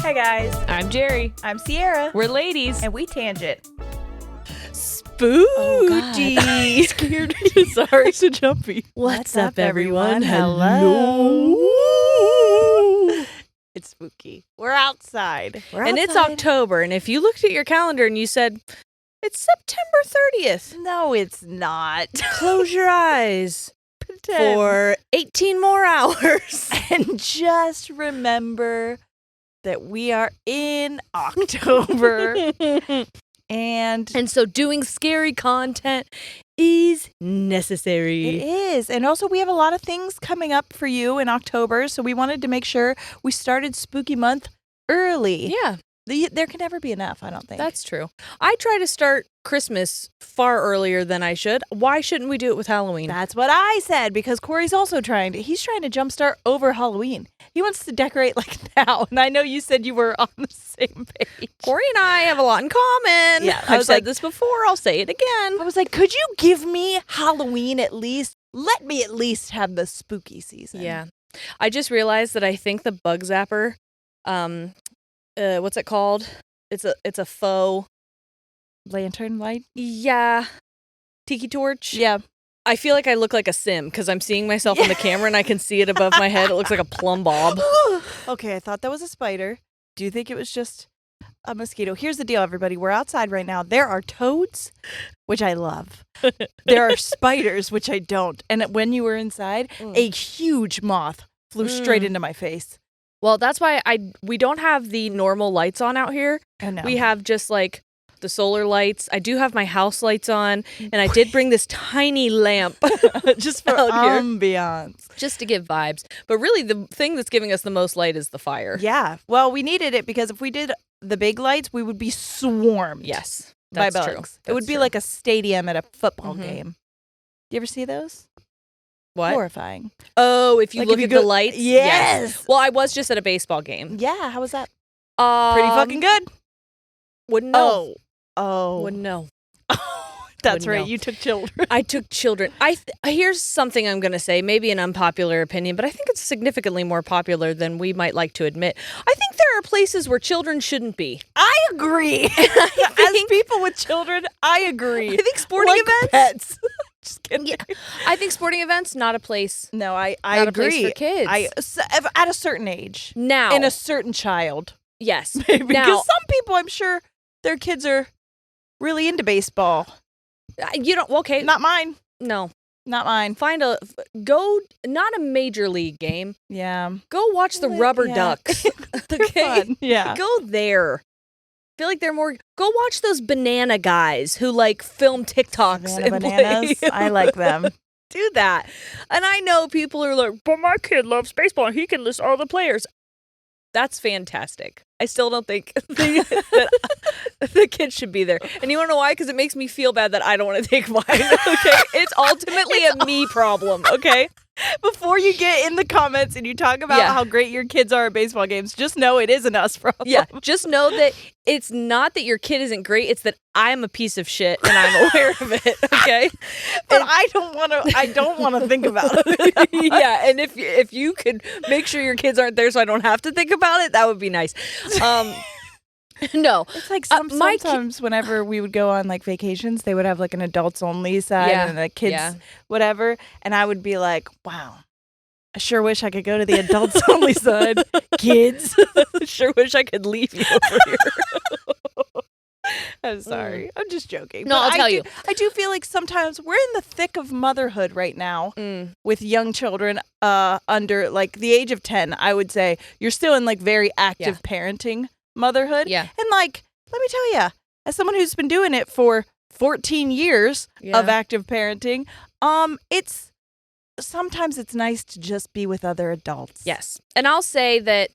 Hi guys, I'm Jerry. I'm Sierra. We're ladies. And we tangent. Spooky. Oh, Scared me. Sorry. So jumpy. What's up, everyone? Hello. It's spooky. We're outside. And it's October, and if you looked at your calendar and you said, it's September 30th, No, it's not. close your eyes for 18 more hours. And just remember that we are in October. And so doing scary content is necessary. it is. And also, we have a lot of things coming up for you in October. So we wanted to make sure we started Spooky Month early. Yeah, There can never be enough, I don't think. that's true. I try to start Christmas far earlier than I should. Why shouldn't we do it with Halloween? That's what I said, because Corey's also trying to jumpstart over Halloween. He wants to decorate like now. And I know you said you were on the same page. Corey and I have a lot in common. Yeah, I I've was said like- this before. I'll say it again. I was like, could you give me Halloween at least? Let me at least have the spooky season. Yeah. I just realized that I think the bug zapper, what's it called? It's a faux. Lantern light? Yeah. Tiki torch. Yeah. I feel like I look like a sim because I'm seeing myself in the camera and I can see it above my head. It looks like a plumb bob. Okay, I thought that was a spider. Do you think it was just a mosquito? Here's the deal, everybody. We're outside right now. There are toads, which I love. There are spiders, which I don't. And when you were inside, a huge moth flew straight into my face. Well, that's why we don't have the normal lights on out here. I know. We have just like the solar lights. I do have my house lights on, and I did bring this tiny lamp just for out here. ambiance. Just to give vibes. But really, the thing that's giving us the most light is the fire. Yeah. Well, we needed it because if we did the big lights, we would be swarmed Yes, by that's bugs. true. It would be like a stadium at a football game. You ever see those? What? Horrifying. Oh, if you Like look if you at go- the lights? Yes. Well, I was just at a baseball game. Yeah. How was that? Pretty fucking good. Wouldn't know. Oh. Wouldn't know. That's Wouldn't right. know. You took children. I took children. Here's something I'm going to say, maybe an unpopular opinion, but I think it's significantly more popular than we might like to admit. I think there are places where children shouldn't be. I agree. As people with children, I agree. I think sporting Like events. pets. Just kidding. Yeah, I think sporting events, not a place. No, I Not a agree. place for kids. At a certain age. Now, In a certain child. yes. Because Now, some people, I'm sure, their kids are really into baseball. you don't. Okay. Not mine. No. Not mine. Go. Not a major league game. Yeah. Go watch the rubber Yeah. ducks. They're fun. Yeah. Go there. I feel like they're more. Go watch those banana guys who like film TikToks Savannah and bananas. play. I like them. Do that. And I know people are like, but my kid loves baseball. He can list all the players. That's fantastic. I still don't think that the kids should be there. And you want to know why? Because it makes me feel bad that I don't want to take mine. Okay, it's ultimately a me problem. Okay. Before you get in the comments and you talk about Yeah. how great your kids are at baseball games, just know it is an us problem. Yeah, just know that it's not that your kid isn't great. It's that I'm a piece of shit and I'm aware of it. Okay, But I don't want to think about it. yeah. And if you could make sure your kids aren't there, so I don't have to think about it, that would be nice. No, It's like my sometimes whenever we would go on like vacations, they would have like an adults only side Yeah, and a kids yeah. whatever, and I would be like, wow, I sure wish I could go to the adults only side. Kids. sure wish I could leave you over here. I'm sorry. I'm just joking. No, But I'll tell you. I do feel like sometimes we're in the thick of motherhood right now with young children under like the age of 10. I would say you're still in like very active parenting motherhood. Yeah. And like, let me tell you, as someone who's been doing it for 14 years of active parenting, sometimes it's nice to just be with other adults. Yes, and I'll say that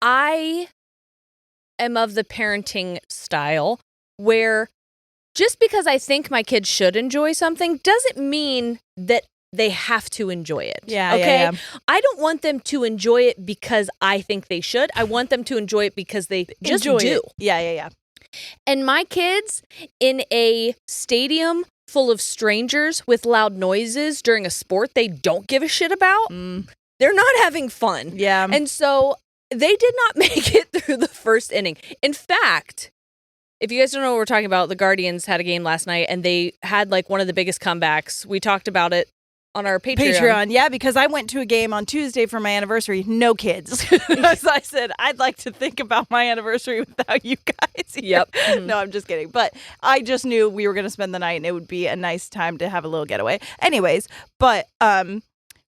I am of the parenting style where just because I think my kids should enjoy something doesn't mean that they have to enjoy it. Yeah. Okay. Yeah. I don't want them to enjoy it because I think they should. I want them to enjoy it because they just Enjoy do. it. Yeah. And my kids in a stadium full of strangers with loud noises during a sport they don't give a shit about, they're not having fun. Yeah. And so They did not make it through the first inning. In fact, if you guys don't know what we're talking about, the Guardians had a game last night, and they had like one of the biggest comebacks. We talked about it on our Patreon. Yeah, because I went to a game on Tuesday for my anniversary. No kids. As I said, I'd like to think about my anniversary without you guys. Yep. Mm-hmm. No, I'm just kidding. But I just knew we were going to spend the night, and it would be a nice time to have a little getaway. Anyways, but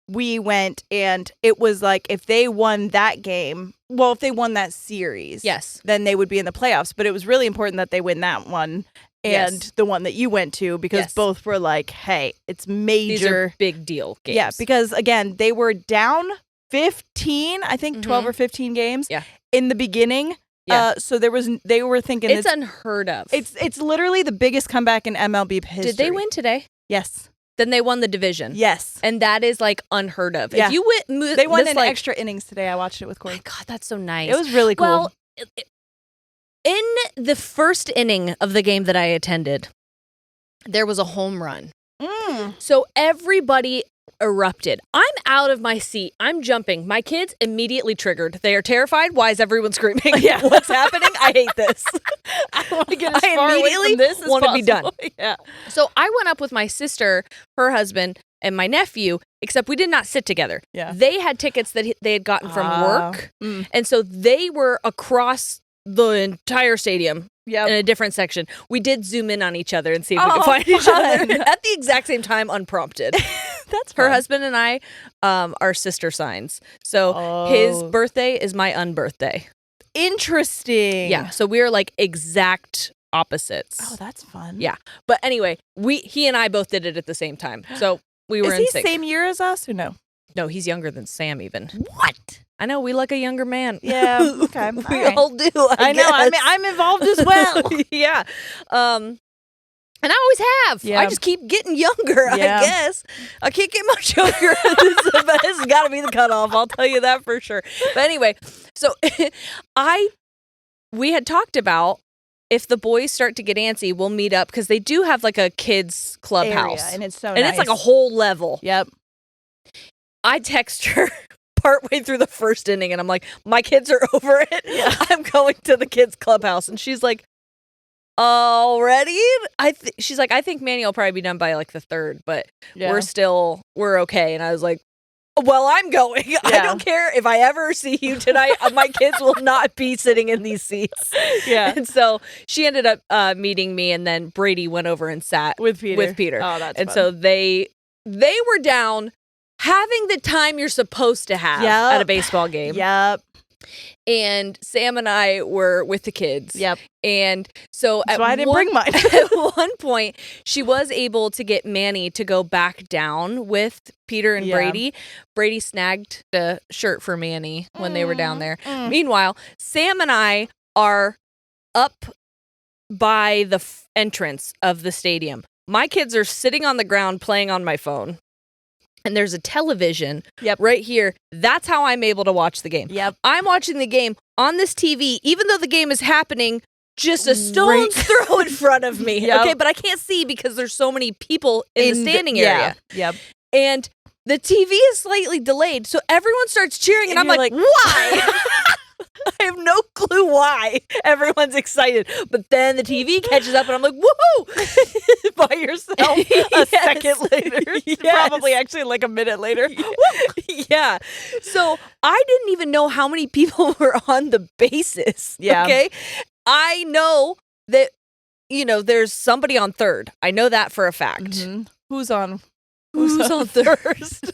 we went, and it was like if they won that game, well, if they won that series, yes, then they would be in the playoffs. But it was really important that they win that one. And the one that you went to, because both were like, hey, it's major. These are big deal games. Yeah, because again, they were down 15, I think 12 or 15 games in the beginning. Yeah. So they were thinking it's unheard of. It's literally the biggest comeback in MLB history. Did they win today? Yes. Then they won the division. Yes. And that is like unheard of. Yeah. If you went, they won in extra innings today. I watched it with Corey. My God, that's so nice. It was really cool. Well, in the first inning of the game that I attended, there was a home run. So everybody erupted. I'm out of my seat. I'm jumping. My kids immediately triggered. They are terrified. Why is everyone screaming? Yeah. What's happening? I hate this. I want to get as far away from this as want to be done. Yeah. So I went up with my sister, her husband, and my nephew, except we did not sit together. Yeah. They had tickets that they had gotten from work. And so they were across the entire stadium in a different section. We did zoom in on each other and see if we could find each other at the exact same time, unprompted. That's her fun. husband and I are sister signs. So his birthday is my unbirthday. Interesting. Yeah. So we're like exact opposites. Oh, that's fun. Yeah. But anyway, he and I both did it at the same time. So we were in sync. Is he same year as us or no? No, he's younger than Sam even. What? I know, we like a younger man. Yeah, okay. We all do, I know. guess. I mean, I'm involved as well. Yeah. And I always have. Yeah. I just keep getting younger, I guess. I can't get much younger. This has got to be the cutoff. I'll tell you that for sure. But anyway, so we had talked about if the boys start to get antsy, we'll meet up because they do have like a kids clubhouse. Area, and it's so nice. nice. It's like a whole level. Yep. I text her partway through the first inning and I'm like, my kids are over it. Yeah. I'm going to the kids clubhouse. And she's like, already? She's like, I think Manny will probably be done by like the third, but we're okay. And I was like, well, I'm going. Yeah. I don't care if I ever see you tonight. My kids will not be sitting in these seats. Yeah. And so she ended up meeting me, and then Brady went over and sat with Peter. Oh, that's fun. So they were down having the time you're supposed to have at a baseball game. Yep. And Sam and I were with the kids. Yep. And so I didn't bring mine. At one point, she was able to get Manny to go back down with Peter and Brady. Brady snagged a shirt for Manny when they were down there. Meanwhile, Sam and I are up by the entrance of the stadium. My kids are sitting on the ground playing on my phone. And there's a television right here. That's how I'm able to watch the game. Yep. I'm watching the game on this TV, even though the game is happening just a stone's throw in front of me. Yep. Okay, but I can't see because there's so many people in the standing area. Yep. And the TV is slightly delayed, so everyone starts cheering, and I'm like, why? I have no clue why everyone's excited. But then the TV catches up and I'm like, woohoo! By yourself a second later. Probably actually like a minute later. Yeah. So I didn't even know how many people were on the bases. Yeah. Okay. I know that, there's somebody on third. I know that for a fact. Mm-hmm. Who's on first?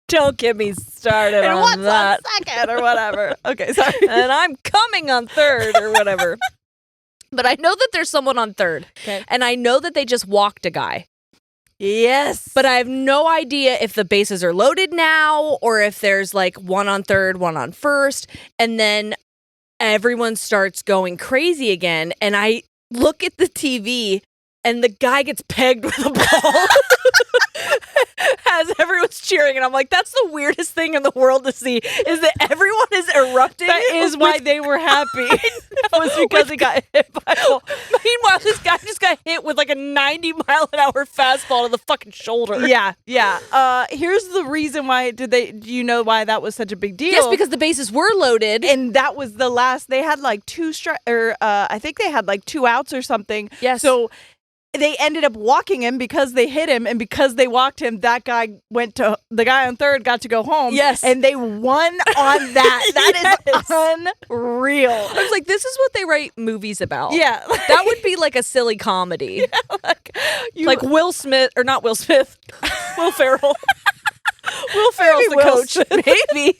Don't get me started and on what's that. On second or whatever. Okay, sorry. And I'm coming on third or whatever. But I know that there's someone on third. Okay. And I know that they just walked a guy. Yes. But I have no idea if the bases are loaded now or if there's like one on third, one on first. And then everyone starts going crazy again. And I look at the TV and the guy gets pegged with a ball. as everyone's cheering, and I'm like, that's the weirdest thing in the world to see, is that everyone is erupting. That is why they were happy. Was because he got hit by a ball. Meanwhile, this guy just got hit with like a 90-mile-an-hour fastball to the fucking shoulder. Yeah. Here's the reason why. Do you know why that was such a big deal? Yes, because the bases were loaded. And that was the last. They had like I think they had like 2 outs or something. Yes. So they ended up walking him because they hit him, and because they walked him, the guy on third got to go home. Yes. And they won on that. That is unreal. I was like, this is what they write movies about. Yeah. That would be like a silly comedy. Yeah, like Will Smith, or not Will Smith, Will Ferrell. Will Ferrell's the coach. Maybe,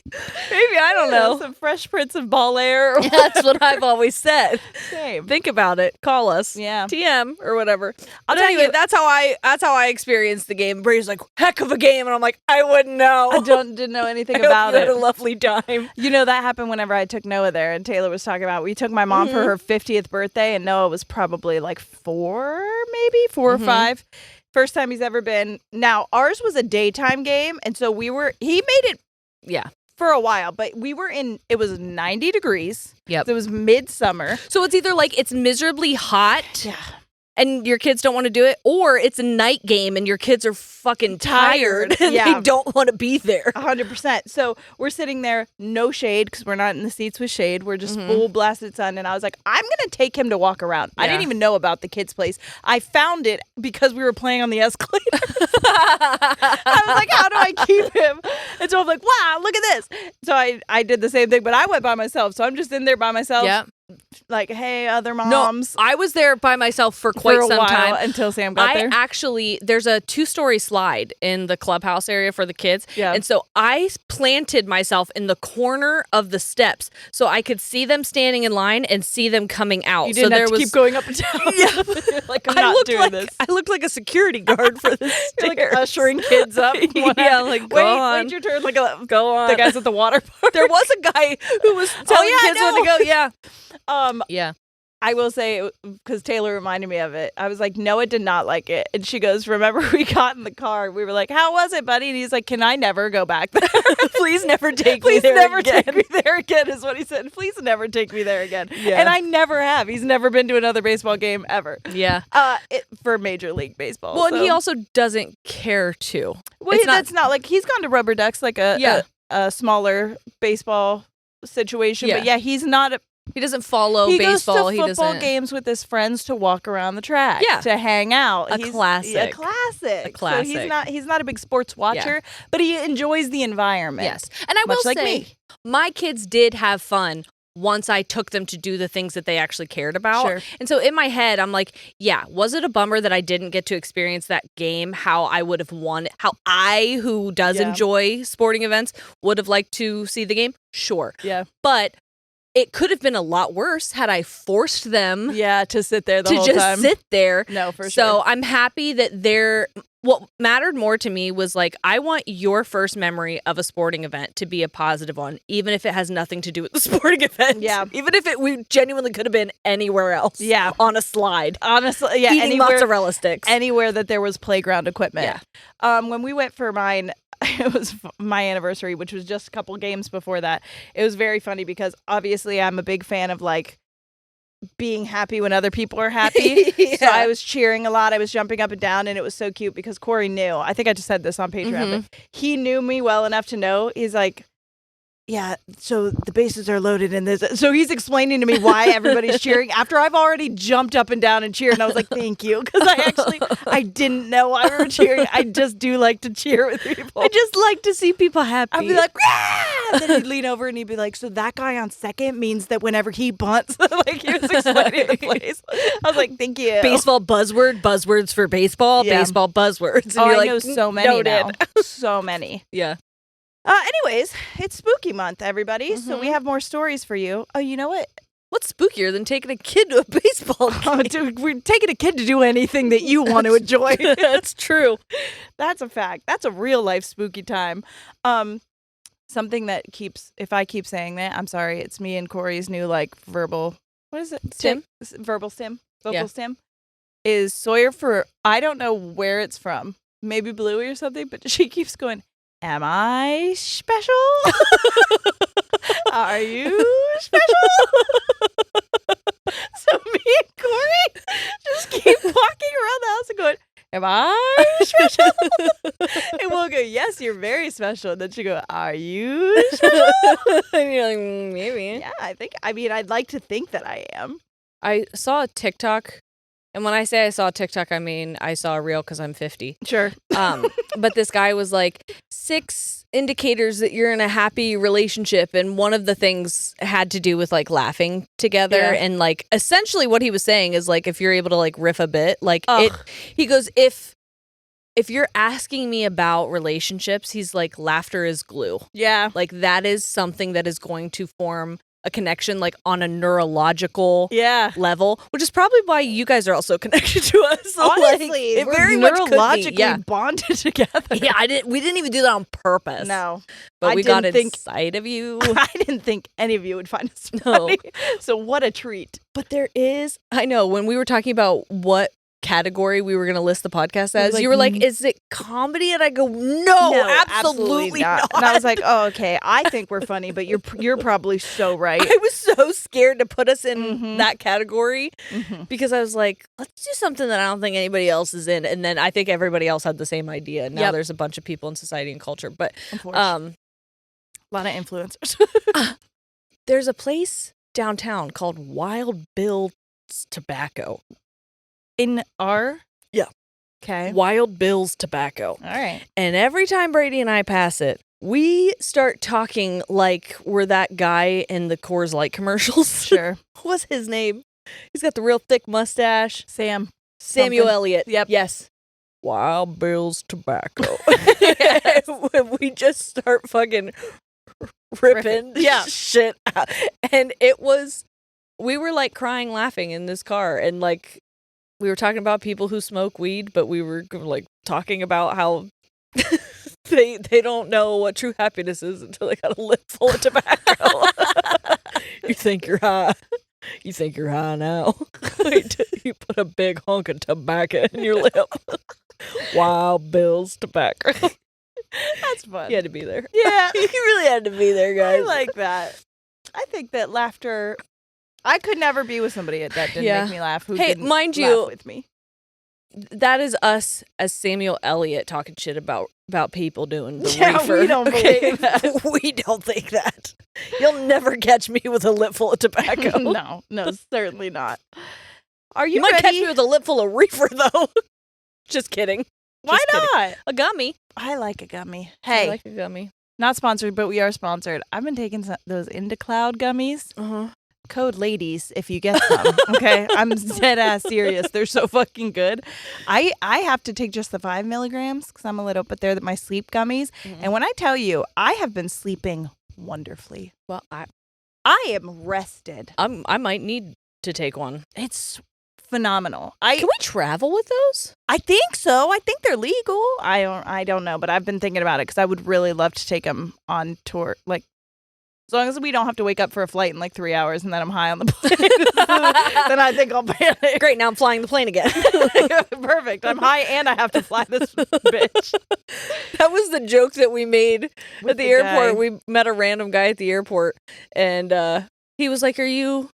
I don't know. Some Fresh Prince of Bel-Air. That's what I've always said. Same. Think about it. Call us. Yeah. TM or whatever. I'll tell Anyway, you, that's how I experienced the game. Brady's like, heck of a game, and I'm like, I wouldn't know. I didn't know anything I about hope you it. had a lovely time. You know, that happened whenever I took Noah there, and Taylor was talking about, we took my mom for her 50th birthday, and Noah was probably like 4 or 5. First time he's ever been. Now, ours was a daytime game, and so he made it for a while, but it was 90 degrees. Yep. It was midsummer. So it's either like it's miserably hot. Yeah. And your kids don't want to do it, or it's a night game and your kids are fucking tired and Yeah. they don't want to be there. 100%. So we're sitting there, no shade, because we're not in the seats with shade. We're just full blasted sun. And I was like, I'm going to take him to walk around. I didn't even know about the kids' place. I found it because we were playing on the escalator. I was like, how do I keep him? And so I'm like, wow, look at this. So I did the same thing, but I went by myself. So I'm just in there by myself. Yeah. Like, hey, other moms. No, I was there by myself for quite for a some while time. until Sam got there. There's a 2-story slide in the clubhouse area for the kids. Yeah. And so I planted myself in the corner of the steps so I could see them standing in line and see them coming out. You didn't so have to keep going up and down. Yeah. Like, I'm not doing this. I looked like a security guard for this. You're like ushering kids up. Yeah, like, go on. Wait your turn. Like Go on. the guys at the water park. There was a guy who was telling kids when to go. Yeah. Yeah. I will say, because Taylor reminded me of it, I was like, Noah did not like it. And she goes, remember we got in the car, we were like, how was it, buddy? And he's like, can I never go back there? Please never take Please me there never again. take me there again, is what he said. Please never take me there again. Yeah. And I never have. He's never been to another baseball game ever. Yeah. For Major League Baseball. Well, so. and he also doesn't care to. Well, that's not like, he's gone to Rubber Ducks, like a smaller baseball situation. Yeah. But yeah, he's not He doesn't follow he baseball. goes to football games with his friends to walk around the track. Yeah. To hang out. A classic. A classic. A classic. So he's not a big sports watcher, but he enjoys the environment. Yes. And I will Much like say, me. my kids did have fun once I took them to do the things that they actually cared about. Sure. And so in my head, I'm like, yeah, was it a bummer that I didn't get to experience that game how I would have won, how I, who does enjoy sporting events, would have liked to see the game? Sure. Yeah. But it could have been a lot worse had I forced them to sit there the whole to time. just sit there. No, for sure. So I'm happy that what mattered more to me was like, I want your first memory of a sporting event to be a positive one, even if it has nothing to do with the sporting event. Yeah. Even if we genuinely could have been anywhere else. Yeah. On a slide. Honestly, yeah. Eating mozzarella sticks. Anywhere that there was playground equipment. Yeah. When we went for mine, it was my anniversary, which was just a couple games before that. It was very funny because obviously I'm a big fan of like being happy when other people are happy. Yeah. So I was cheering a lot. I was jumping up and down, and it was so cute because Corey knew. I think I just said this on Patreon, but he knew me well enough to know. He's like, yeah, so the bases are loaded in this. So he's explaining to me why everybody's cheering after I've already jumped up and down and cheered. And I was like, thank you. Because I didn't know why we were cheering. I just do like to cheer with people. I just like to see people happy. I'd be like, "Rah!" And then he'd lean over and he'd be like, so that guy on second means that whenever he bunts, like he was explaining the plays. I was like, thank you. Baseball buzzwords for baseball, Yeah. baseball buzzwords. And Oh, you're I like, know so many noted. now. So many. Yeah. Anyways, it's spooky month, everybody. So we have more stories for you. Oh, you know what? What's spookier than taking a kid to a baseball game? Dude, we're taking a kid to do anything that you want to enjoy. That's true. That's a fact. That's a real life spooky time. Something that if I keep saying that, I'm sorry. It's me and Corey's new verbal. What is it? Stim? Verbal stim. Vocal stim is Sawyer for. I don't know where it's from, maybe Bluey or something, but she keeps going, am I special? Are you special? So me and Corey just keep walking around the house and going, am I special? And we'll go, yes, you're very special. And then she'll go, are you special? And you're like, maybe. Yeah, I'd like to think that I am. I saw a TikTok, and when I say I saw a TikTok, I mean I saw a reel because I'm 50. Sure. But this guy was like, 6 indicators that you're in a happy relationship, and one of the things had to do with like laughing together, and like essentially what he was saying is like if you're able to like riff a bit, like he goes, if you're asking me about relationships, he's like, laughter is glue. Yeah. Like that is something that is going to form a connection like on a neurological level, which is probably why you guys are also connected to us. Honestly, like, it we're very much could be. neurologically bonded together. Yeah, we didn't even do that on purpose. No. But we got inside of you. I didn't think any of you would find us No. funny. So what a treat. But there is, I know, when we were talking about what category we were going to list the podcast as, you were like, is it comedy? And I go, no, absolutely not. And I was like, oh, okay, I think we're funny, but you're probably so right. I was so scared to put us in that category because I was like, let's do something that I don't think anybody else is in. And then I think everybody else had the same idea. Now there's a bunch of people in society and culture, but a lot of influencers. There's a place downtown called Wild Bill's Tobacco. In our? Yeah. Okay. Wild Bill's Tobacco. All right. And every time Brady and I pass it, we start talking like we're that guy in the Coors Light commercials. Sure. What's his name? He's got the real thick mustache. Samuel something. Elliott. Yep. Yes. Wild Bill's Tobacco. When we just start fucking ripping shit out. And we were like crying laughing in this car, and like we were talking about people who smoke weed, but we were like talking about how they don't know what true happiness is until they got a lip full of tobacco. You think you're high. You think you're high now. You put a big hunk of tobacco in your lip. Wild Bill's Tobacco. That's fun. You had to be there. Yeah. You really had to be there, guys. I like that. I think that laughter, I could never be with somebody that didn't make me laugh. Who didn't mind laugh you, with me. That is us as Samuel Elliott talking shit about people doing the Yeah, reefer. we don't believe that. We don't think that. You'll never catch me with a lip full of tobacco. No, certainly not. Are You you might ready? catch me with a lip full of reefer, though. Just kidding. Why Just kidding. not? A gummy. I like a gummy. I Hey, like a gummy. not sponsored, but we are sponsored. I've been taking those Into Cloud gummies. Uh-huh. Code ladies if you get some. Okay, I'm dead ass serious. They're so fucking good. I have to take just the 5 milligrams because I'm a little, but they're my sleep gummies. And when I tell you, I have been sleeping wonderfully. Well, I am rested. I might need to take one. It's phenomenal. Can we travel with those? I think so. I think they're legal. I don't know, but I've been thinking about it because I would really love to take them on tour, like. As long as we don't have to wake up for a flight in like 3 hours and then I'm high on the plane, then I think I'll panic. Great, now I'm flying the plane again. Perfect. I'm high and I have to fly this bitch. That was the joke that we made at the airport. guy. We met a random guy at the airport, and he was like, "Are you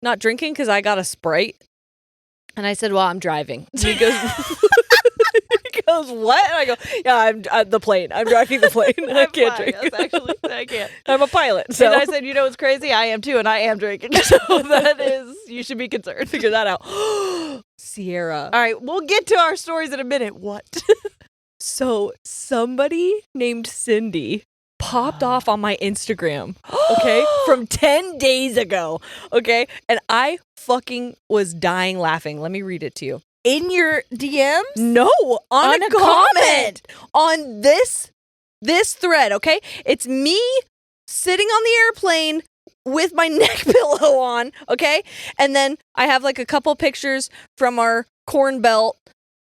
not drinking? Because I got a Sprite." And I said, "Well, I'm driving." And he goes, he goes, "What?" And I go, "Yeah, I'm the plane. I'm driving the plane. I can't drink. Yes, actually, I can't. I'm a pilot." So And I said, you know what's crazy? I am too, and I am drinking. So that is, you should be concerned. figure that out. Sierra. All right, we'll get to our stories in a minute. What? So somebody named Cindy popped off on my Instagram, okay, from 10 days ago, okay? And I fucking was dying laughing. Let me read it to you. In your DMs? No, on a comment on this thread, okay? It's me sitting on the airplane with my neck pillow on, okay? And then I have like a couple pictures from our Corn Belt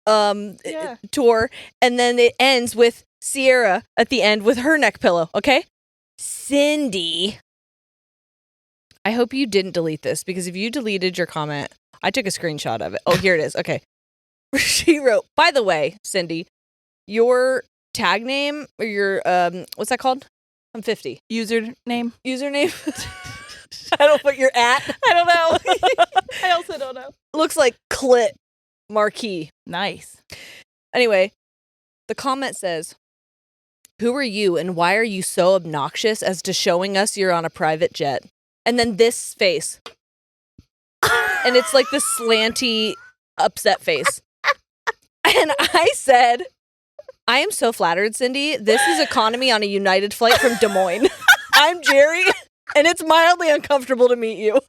tour, and then it ends with Sierra at the end with her neck pillow, okay? Cindy, I hope you didn't delete this, because if you deleted your comment, I took a screenshot of it. Oh, here it is. Okay. She wrote, "By the way, Cindy, your tag name or your what's that called? I'm 50. Username. I don't know what you're at. I don't know. I also don't know. Looks like clit marquee. Nice. Anyway, the comment says, "Who are you and why are you so obnoxious as to showing us you're on a private jet?" And then this face. And it's like this slanty, upset face. And I said, "I am so flattered, Cindy. This is economy on a United flight from Des Moines. I'm Jerry, and it's mildly uncomfortable to meet you."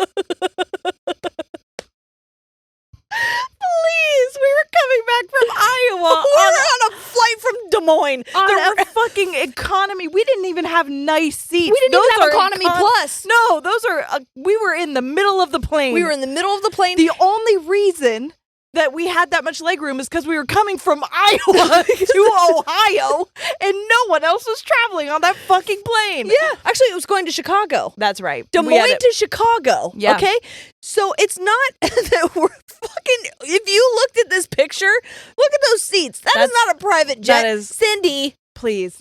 Please, we were coming back from Iowa. We were on a flight from Des Moines. On a fucking economy. We didn't even have nice seats. We didn't even have economy plus. No, those are, we were in the middle of the plane. We were in the middle of the plane. The only reason that we had that much legroom is because we were coming from Iowa to Ohio, and no one else was traveling on that fucking plane. Yeah, actually, it was going to Chicago. That's right. Des Moines to Chicago. Yeah. Okay? So it's not that we're fucking... If you looked at this picture, look at those seats. That's not a private jet. That is... Cindy. Please,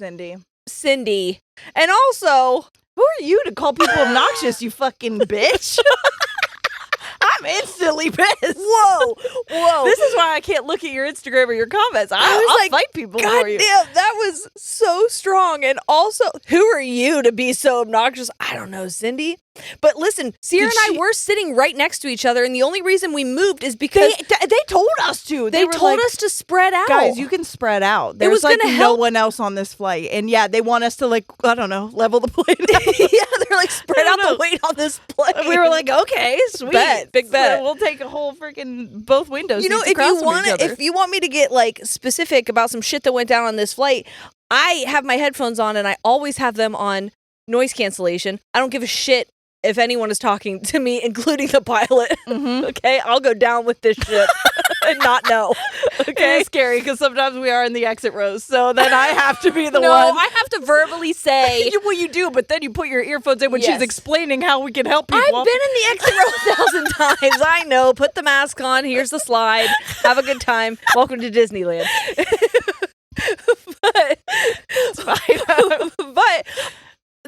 Cindy. And also... Who are you to call people obnoxious, you fucking bitch? I'm instantly pissed. Whoa. This is why I can't look at your Instagram or your comments. I'll fight people for you. Damn, that was so strong. And also, who are you to be so obnoxious? I don't know, Cindy. But listen, Sierra and I were sitting right next to each other, and the only reason we moved is because they told us to. They told us to spread out. Guys, you can spread out. There was like no one else on this flight. And yeah, they want us to like, I don't know, level the plane out. Yeah, they're like, spread out the weight on this plane. We were like, okay, sweet. Big bet. So we'll take a whole freaking both windows. You know, if you want me to get like specific about some shit that went down on this flight, I have my headphones on and I always have them on noise cancellation. I don't give a shit if anyone is talking to me, including the pilot. Mm-hmm. Okay, I'll go down with this shit and not know. Okay, it's scary because sometimes we are in the exit rows, so then I have to be the one. No, I have to verbally say. Well, you do, but then you put your earphones in when she's explaining how we can help people. I've been in the exit row 1,000 times. I know. Put the mask on. Here's the slide. Have a good time. Welcome to Disneyland. But it's fine. But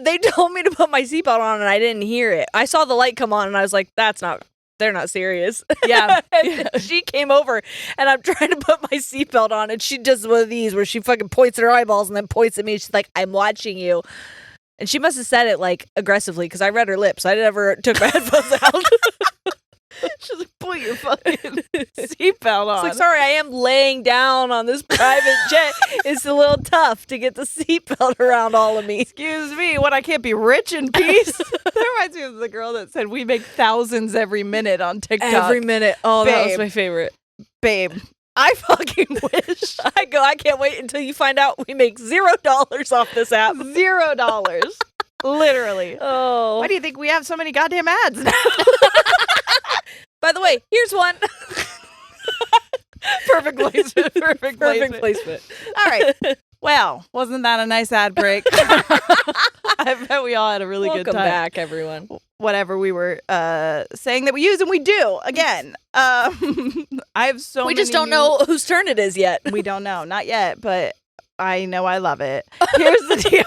they told me to put my seatbelt on and I didn't hear it. I saw the light come on and I was like, they're not serious. Yeah. She came over and I'm trying to put my seatbelt on and she does one of these where she fucking points at her eyeballs and then points at me. She's like, "I'm watching you." And she must have said it like aggressively because I read her lips. I never took my headphones out. She's like, "Put your fucking seatbelt on." It's like, sorry, I am laying down on this private jet. It's a little tough to get the seatbelt around all of me. Excuse me, what, I can't be rich in peace? That reminds me of the girl that said we make thousands every minute on TikTok. Every minute. Oh, Babe. That was my favorite. Babe, I fucking wish. I can't wait until you find out we make $0 off this app. $0. Literally. Oh. Why do you think we have so many goddamn ads now? By the way, here's one. Perfect placement. Perfect placement. All right. Well, wasn't that a nice ad break? I bet we all had a really good time. Welcome back, everyone. Whatever we were saying that we use, and we do. Again, I have so many. We just don't know whose turn it is yet. We don't know. Not yet, but I know I love it. Here's the deal.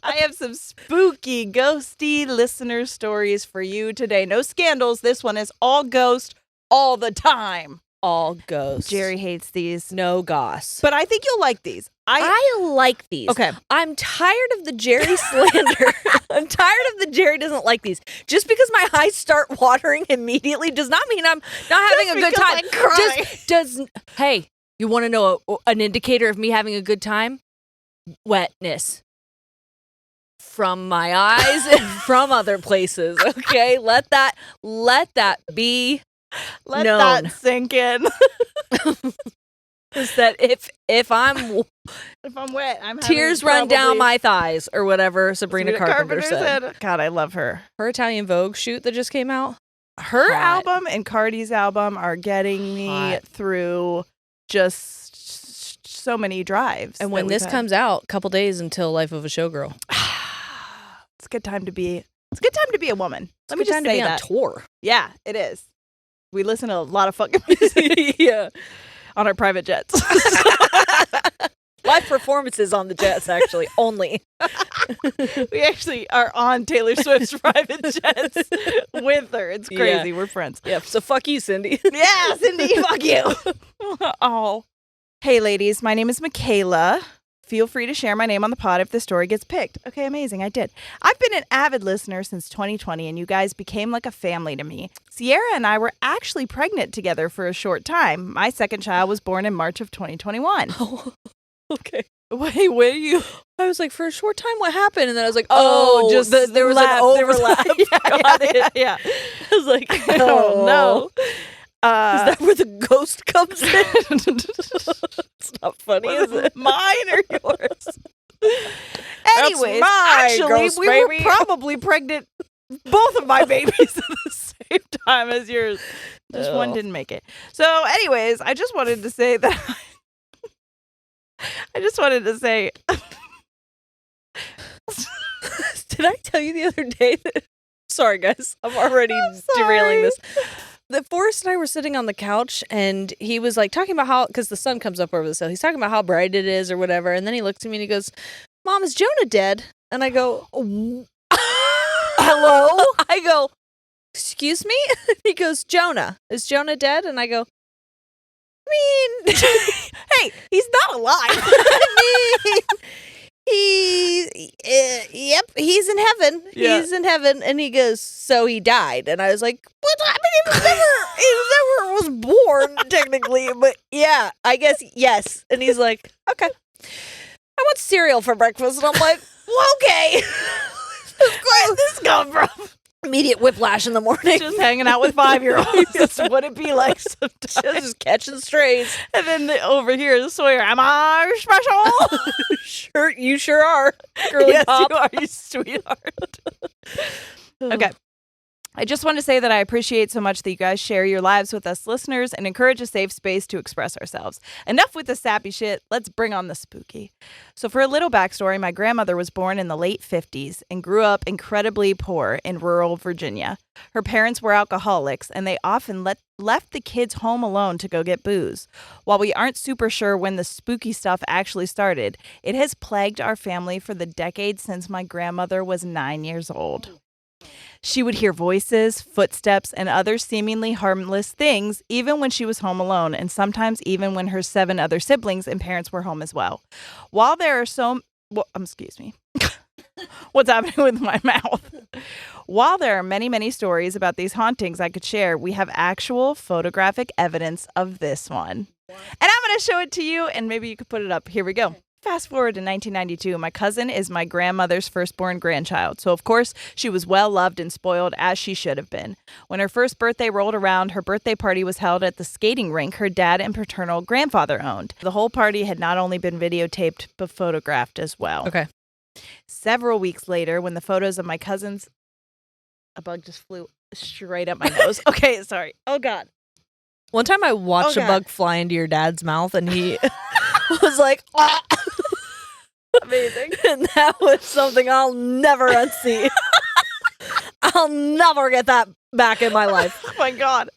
I have some spooky, ghosty listener stories for you today. No scandals. This one is all ghost all the time. All ghost. Jerry hates these. No goss. But I think you'll like these. I like these. Okay. I'm tired of the Jerry slander. I'm tired of the Jerry doesn't like these. Just because my eyes start watering immediately does not mean I'm not having a good time. Hey, you want to know an indicator of me having a good time? Wetness. From my eyes and from other places. Okay? Let that be Let known. that sink in. Is that if I'm wet, I'm tears run down my thighs or whatever Sabrina Carpenter said. God, I love her. Her Italian Vogue shoot that just came out. Her album and Cardi's album are getting me through just so many drives. And when this comes out, a couple days until Life of a Showgirl. It's a good time to be. It's a good time to be a woman. Let me just say that. On tour. Yeah, it is. We listen to a lot of fucking music. Yeah. On our private jets. Live performances on the jets, actually, only. We actually are on Taylor Swift's private jets with her. It's crazy. Yeah. We're friends. Yeah, so fuck you, Cindy. Yeah, Cindy, fuck you. Oh. Hey, ladies, my name is Michaela. Feel free to share my name on the pod if the story gets picked. Okay, amazing. I did. I've been an avid listener since 2020, and you guys became like a family to me. Sierra and I were actually pregnant together for a short time. My second child was born in March of 2021. Oh, okay. Wait, where are you? I was like, for a short time, what happened? And then I was like, just there was lab. an overlap. Got it. Yeah. I was like, Oh, no. Is that where the ghost comes in? It's not funny, is it? Mine or yours? Anyways, my actually, ghost we baby. were probably pregnant, both of my babies at the same time as yours. Just one didn't make it. So, anyways, I just wanted to say that. Did I tell you the other day that? Sorry, guys. I'm already derailing this. The Forrest and I were sitting on the couch, and he was like talking about how, because the sun comes up over the hill, he's talking about how bright it is or whatever, and then he looks at me and he goes, "Mom, is Jonah dead?" And I go, Hello? I go, "Excuse me?" He goes, "Jonah, is Jonah dead?" And I go, I mean, Hey, he's not alive. I mean, yep, he's in heaven. Yeah. He's in heaven. And he goes, "So he died." And I was like, "What? I mean, he never was born, technically, but yeah, I guess, yes." And he's like, "Okay, I want cereal for breakfast." And I'm like, "Well, okay." Where'd this come from? Immediate whiplash in the morning. Just hanging out with 5-year-olds. That's what it be like sometimes. Just catching strays. And then over here, the Sawyer, am I special? You sure are, girly Yes, pop. you are, you sweetheart. Okay. I just want to say that I appreciate so much that you guys share your lives with us listeners and encourage a safe space to express ourselves. Enough with the sappy shit. Let's bring on the spooky. So for a little backstory, my grandmother was born in the late 50s and grew up incredibly poor in rural Virginia. Her parents were alcoholics, and they often left the kids home alone to go get booze. While we aren't super sure when the spooky stuff actually started, it has plagued our family for the decades since my grandmother was 9 years old. She would hear voices, footsteps, and other seemingly harmless things even when she was home alone, and sometimes even when her 7 other siblings and parents were home as well. While there are excuse me. What's happening with my mouth? While there are many, many stories about these hauntings I could share, we have actual photographic evidence of this one. And I'm going to show it to you, and maybe you could put it up. Here we go. Fast forward to 1992, my cousin is my grandmother's firstborn grandchild, so of course she was well loved and spoiled as she should have been. When her first birthday rolled around, her birthday party was held at the skating rink her dad and paternal grandfather owned. The whole party had not only been videotaped, but photographed as well. Okay. Several weeks later, when the photos of my cousins... A bug just flew straight up my nose. Okay, sorry. Oh, God. One time I watched a bug fly into your dad's mouth, and he was like, "Ah." Amazing. And that was something I'll never unsee. I'll never get that back in my life. Oh, my God.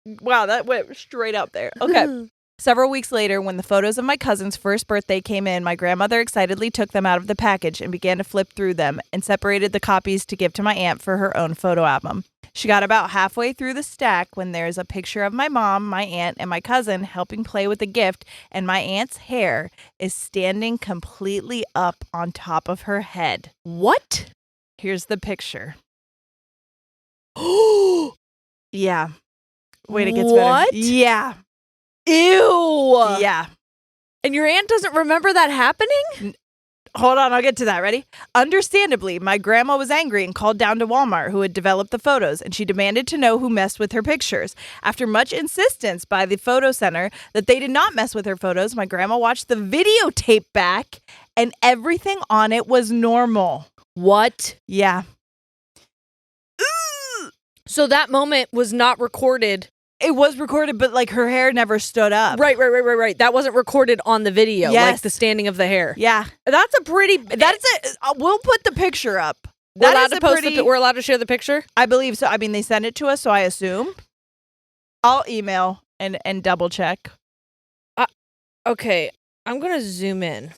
Wow, that went straight up there. Okay. Several weeks later, when the photos of my cousin's first birthday came in, my grandmother excitedly took them out of the package and began to flip through them and separated the copies to give to my aunt for her own photo album. She got about halfway through the stack when there's a picture of my mom, my aunt, and my cousin helping play with the gift, and my aunt's hair is standing completely up on top of her head. What? Here's the picture. Oh, yeah. Wait, it gets What? better. Yeah. Ew. Yeah. And your aunt doesn't remember that happening? Hold on, I'll get to that. Ready? Understandably, my grandma was angry and called down to Walmart, who had developed the photos, and she demanded to know who messed with her pictures. After much insistence by the photo center that they did not mess with her photos, my grandma watched the videotape back, and everything on it was normal. What? Yeah. So that moment was not recorded. It was recorded, but like her hair never stood up. Right. That wasn't recorded on the video. Yes. Like the standing of the hair. Yeah. That's a pretty... That's it. We'll put the picture up. We're allowed to post we're allowed to share the picture? I believe so. I mean, they sent it to us, so I assume. I'll email and double check. Okay. I'm going to zoom in.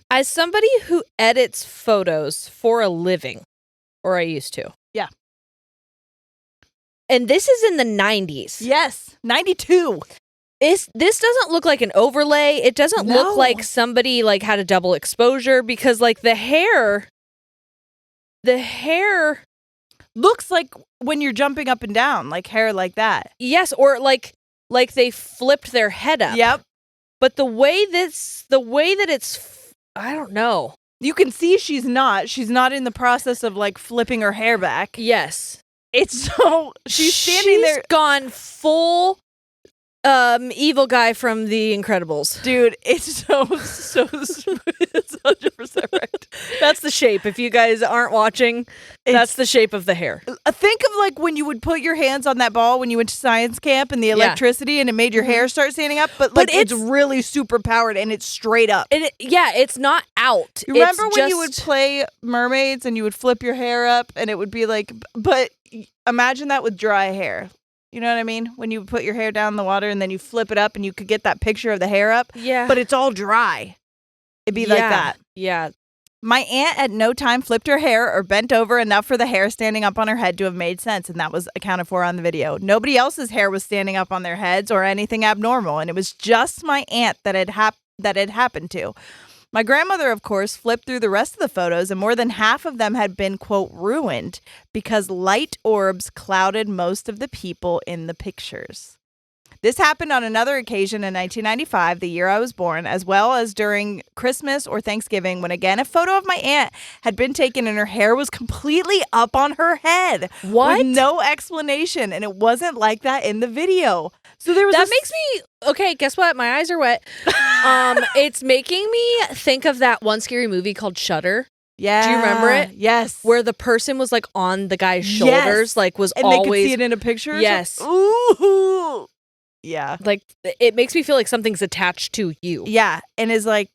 As somebody who edits photos for a living, or I used to. Yeah. And this is in the 90s. Yes. 92. This doesn't look like an overlay. It doesn't look like somebody like had a double exposure because like the hair looks like when you're jumping up and down, like hair like that. Yes, or like they flipped their head up. Yep. But the way that it's, I don't know. You can see she's not in the process of like flipping her hair back. Yes. It's so she's standing there. She's gone full evil guy from The Incredibles. Dude, it's so it's 100% right. That's the shape. If you guys aren't watching, that's the shape of the hair. Think of like when you would put your hands on that ball when you went to science camp and the electricity and it made your hair start standing up, but it's really super powered and it's straight up. It's not out. You remember when you would play mermaids and you would flip your hair up and it would be like, but imagine that with dry hair. You know what I mean? When you put your hair down in the water and then you flip it up and you could get that picture of the hair up. Yeah. But it's all dry. It'd be like that. Yeah. My aunt at no time flipped her hair or bent over enough for the hair standing up on her head to have made sense, and that was accounted for on the video. Nobody else's hair was standing up on their heads or anything abnormal, and it was just my aunt that it happened to. My grandmother, of course, flipped through the rest of the photos, and more than half of them had been, quote, ruined because light orbs clouded most of the people in the pictures. This happened on another occasion in 1995, the year I was born, as well as during Christmas or Thanksgiving, when again a photo of my aunt had been taken and her hair was completely up on her head. What? With no explanation, and it wasn't like that in the video. So there was makes me okay. Guess what? My eyes are wet. It's making me think of that one scary movie called Shudder. Yeah. Do you remember it? Yes. Where the person was like on the guy's shoulders, like was and always. And they could see it in a picture. Yes. Ooh. Yeah. Like it makes me feel like something's attached to you. Yeah, and is like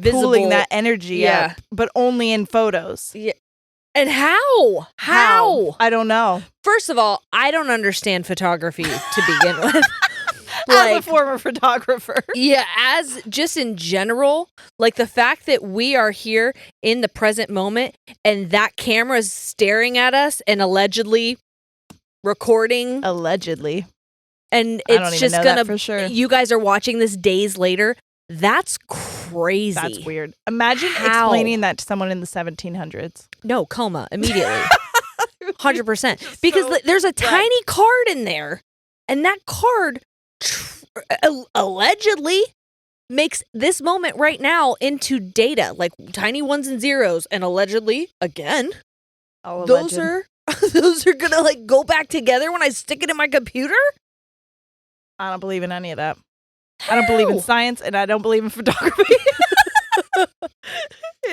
pulling that energy up, but only in photos. Yeah. And how? I don't know. First of all, I don't understand photography to begin with. As a former photographer. Yeah, as just in general, like the fact that we are here in the present moment and that camera is staring at us and allegedly recording. Allegedly. And it's just gonna, for sure. You guys are watching this days later. That's crazy. That's weird. Imagine explaining that to someone in the 1700s. No, coma immediately. 100%. Because there's a tiny card in there. And that card allegedly makes this moment right now into data, like tiny ones and zeros. And allegedly, again, those are gonna like go back together when I stick it in my computer? I don't believe in any of that. I don't believe in science, and I don't believe in photography.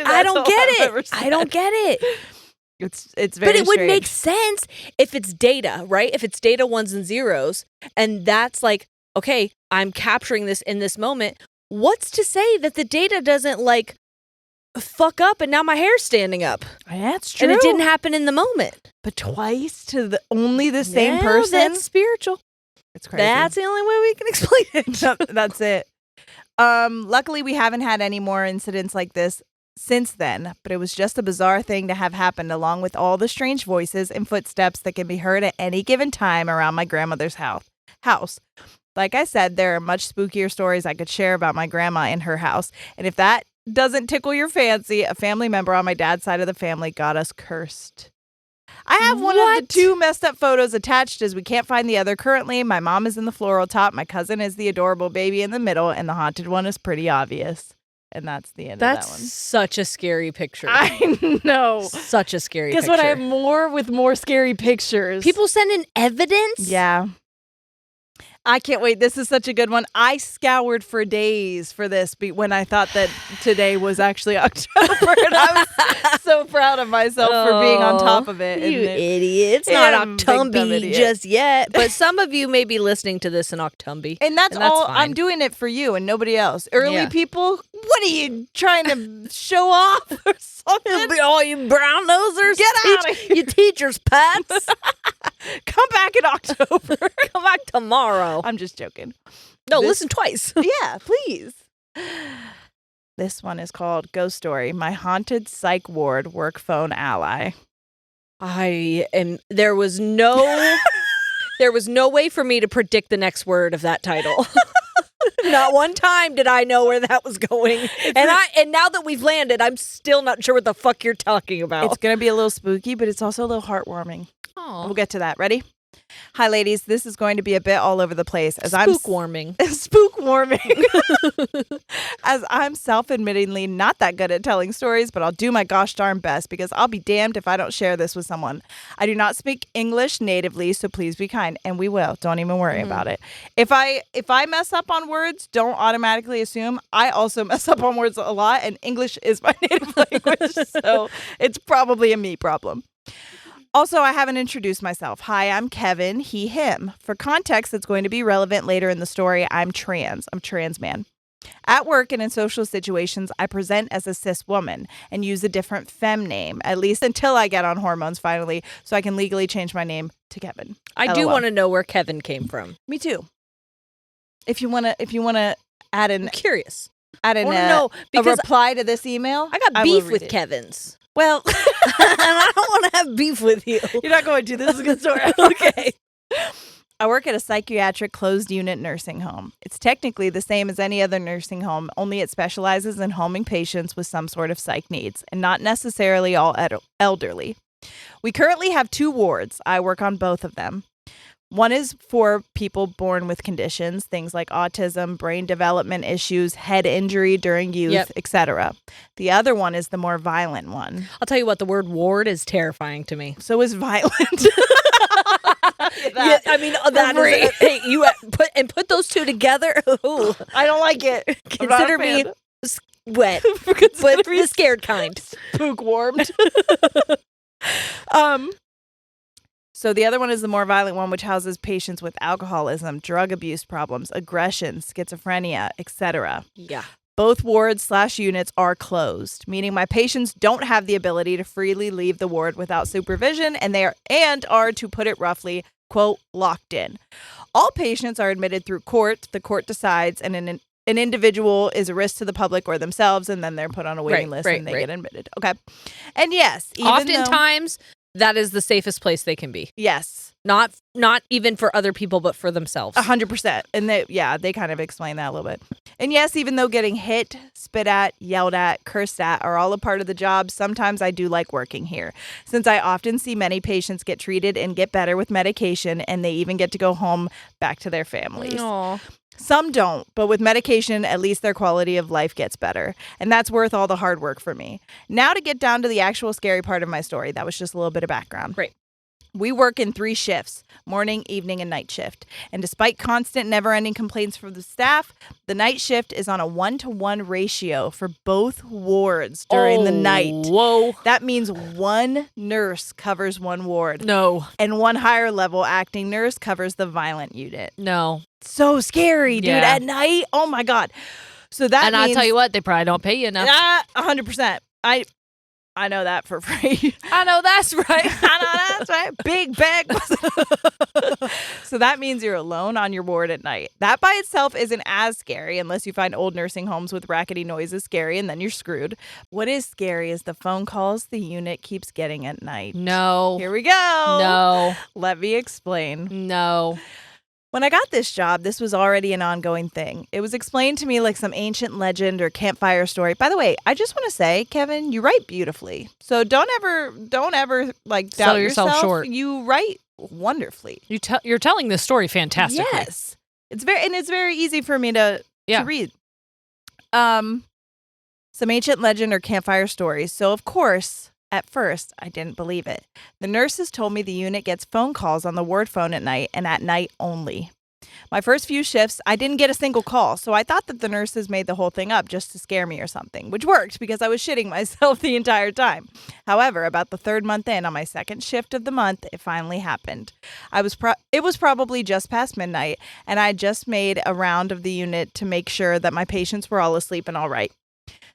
I don't get it. I don't get it. It's very But it would strange. make sense if it's data, right? If it's data ones and zeros, and that's like, okay, I'm capturing this in this moment. What's to say that the data doesn't like fuck up and now my hair's standing up? That's true. And it didn't happen in the moment. But twice to only the same person? That's spiritual. It's crazy. That's the only way we can explain it. That's it. Luckily, we haven't had any more incidents like this since then, but it was just a bizarre thing to have happened, along with all the strange voices and footsteps that can be heard at any given time around my grandmother's house. Like I said, there are much spookier stories I could share about my grandma and her house, and if that doesn't tickle your fancy, a family member on my dad's side of the family got us cursed. I have one of the two messed up photos attached as we can't find the other currently. My mom is in the floral top. My cousin is the adorable baby in the middle. And the haunted one is pretty obvious. And that's the end of that one. That's such a scary picture. I know. Such a scary picture. Guess what? I have more with more scary pictures. People send in evidence? Yeah. I can't wait. This is such a good one. I scoured for days for this when I thought that today was actually October. And I was so proud of myself for being on top of it. You idiot. It's not October just yet. But some of you may be listening to this in October. And that's all. Fine. I'm doing it for you and nobody else. Early people, what are you trying to show off or something? All you brown nosers. Get out of here. You teachers' pets. Come back in October. Come back tomorrow. I'm just joking. No, listen twice. Yeah, please. This one is called Ghost Story, My Haunted Psych Ward Work Phone Ally. There was no way for me to predict the next word of that title. Not one time did I know where that was going. And now that we've landed, I'm still not sure what the fuck you're talking about. It's going to be a little spooky, but it's also a little heartwarming. Oh. We'll get to that. Ready? Hi, ladies. This is going to be a bit all over the place. Spook-warming. Spook-warming. As I'm self-admittingly not that good at telling stories, but I'll do my gosh darn best because I'll be damned if I don't share this with someone. I do not speak English natively, so please be kind, and we will. Don't even worry about it. If I mess up on words, don't automatically assume. I also mess up on words a lot, and English is my native language, so it's probably a me problem. Also, I haven't introduced myself. Hi, I'm Kevin, he, him. For context that's going to be relevant later in the story, I'm trans. I'm trans man. At work and in social situations, I present as a cis woman and use a different femme name, at least until I get on hormones finally, so I can legally change my name to Kevin. I do want to know where Kevin came from. Me too. If you wanna add an I'm curious. Add an No, a because reply to this email, I got will beef read with it. Kevin's. Well, And I don't want to have beef with you. you're not going to. This is a good story. Okay. I work at a psychiatric closed unit nursing home. It's technically the same as any other nursing home, only it specializes in homing patients with some sort of psych needs, and not necessarily all elderly. We currently have 2 wards. I work on both of them. One is for people born with conditions, things like autism, brain development issues, head injury during youth, etc. The other one is the more violent one. I'll tell you what, the word ward is terrifying to me. So is violent. Yeah, I mean, that is, hey, you put those two together. Ooh, I don't like it. consider me wet, but the scared kind. Spook warmed. So the other one is the more violent one, which houses patients with alcoholism, drug abuse problems, aggression, schizophrenia, etc. Yeah. Both wards/units are closed, meaning my patients don't have the ability to freely leave the ward without supervision, and are, to put it roughly, quote, locked in. All patients are admitted through court. The court decides, and an individual is a risk to the public or themselves, and then they're put on a waiting list and they get admitted. Okay. And yes, oftentimes that is the safest place they can be. Yes. Not even for other people, but for themselves. 100%. And they kind of explain that a little bit. And yes, even though getting hit, spit at, yelled at, cursed at are all a part of the job, sometimes I do like working here, since I often see many patients get treated and get better with medication, and they even get to go home back to their families. Aww. Some don't, but with medication, at least their quality of life gets better. And that's worth all the hard work for me. Now to get down to the actual scary part of my story. That was just a little bit of background. Great. We work in 3 shifts, morning, evening, and night shift. And despite constant, never-ending complaints from the staff, the night shift is on a 1-to-1 ratio for both wards during the night. Whoa. That means 1 nurse covers 1 ward. No. And 1 higher level acting nurse covers the violent unit. No. So scary, dude, at night. Oh, my God. So that and means... I'll tell you what, they probably don't pay you enough. 100%. I know that for free. I know that's right. I know that's right. Big bag. So that means you're alone on your ward at night. That by itself isn't as scary unless you find old nursing homes with rackety noises scary, and then you're screwed. What is scary is the phone calls the unit keeps getting at night. No. Here we go. No. Let me explain. No. When I got this job, this was already an ongoing thing. It was explained to me like some ancient legend or campfire story. By the way, I just want to say, Kevin, you write beautifully. So don't ever like doubt Sell yourself short. You write wonderfully. You're telling this story fantastically. Yes. It's very easy for me to read. Some ancient legend or campfire stories. So of course, at first, I didn't believe it. The nurses told me the unit gets phone calls on the ward phone at night, and at night only. My first few shifts, I didn't get a single call, so I thought that the nurses made the whole thing up just to scare me or something, which worked because I was shitting myself the entire time. However, about the 3rd month in, on my 2nd shift of the month, it finally happened. It was probably just past midnight, and I had just made a round of the unit to make sure that my patients were all asleep and all right.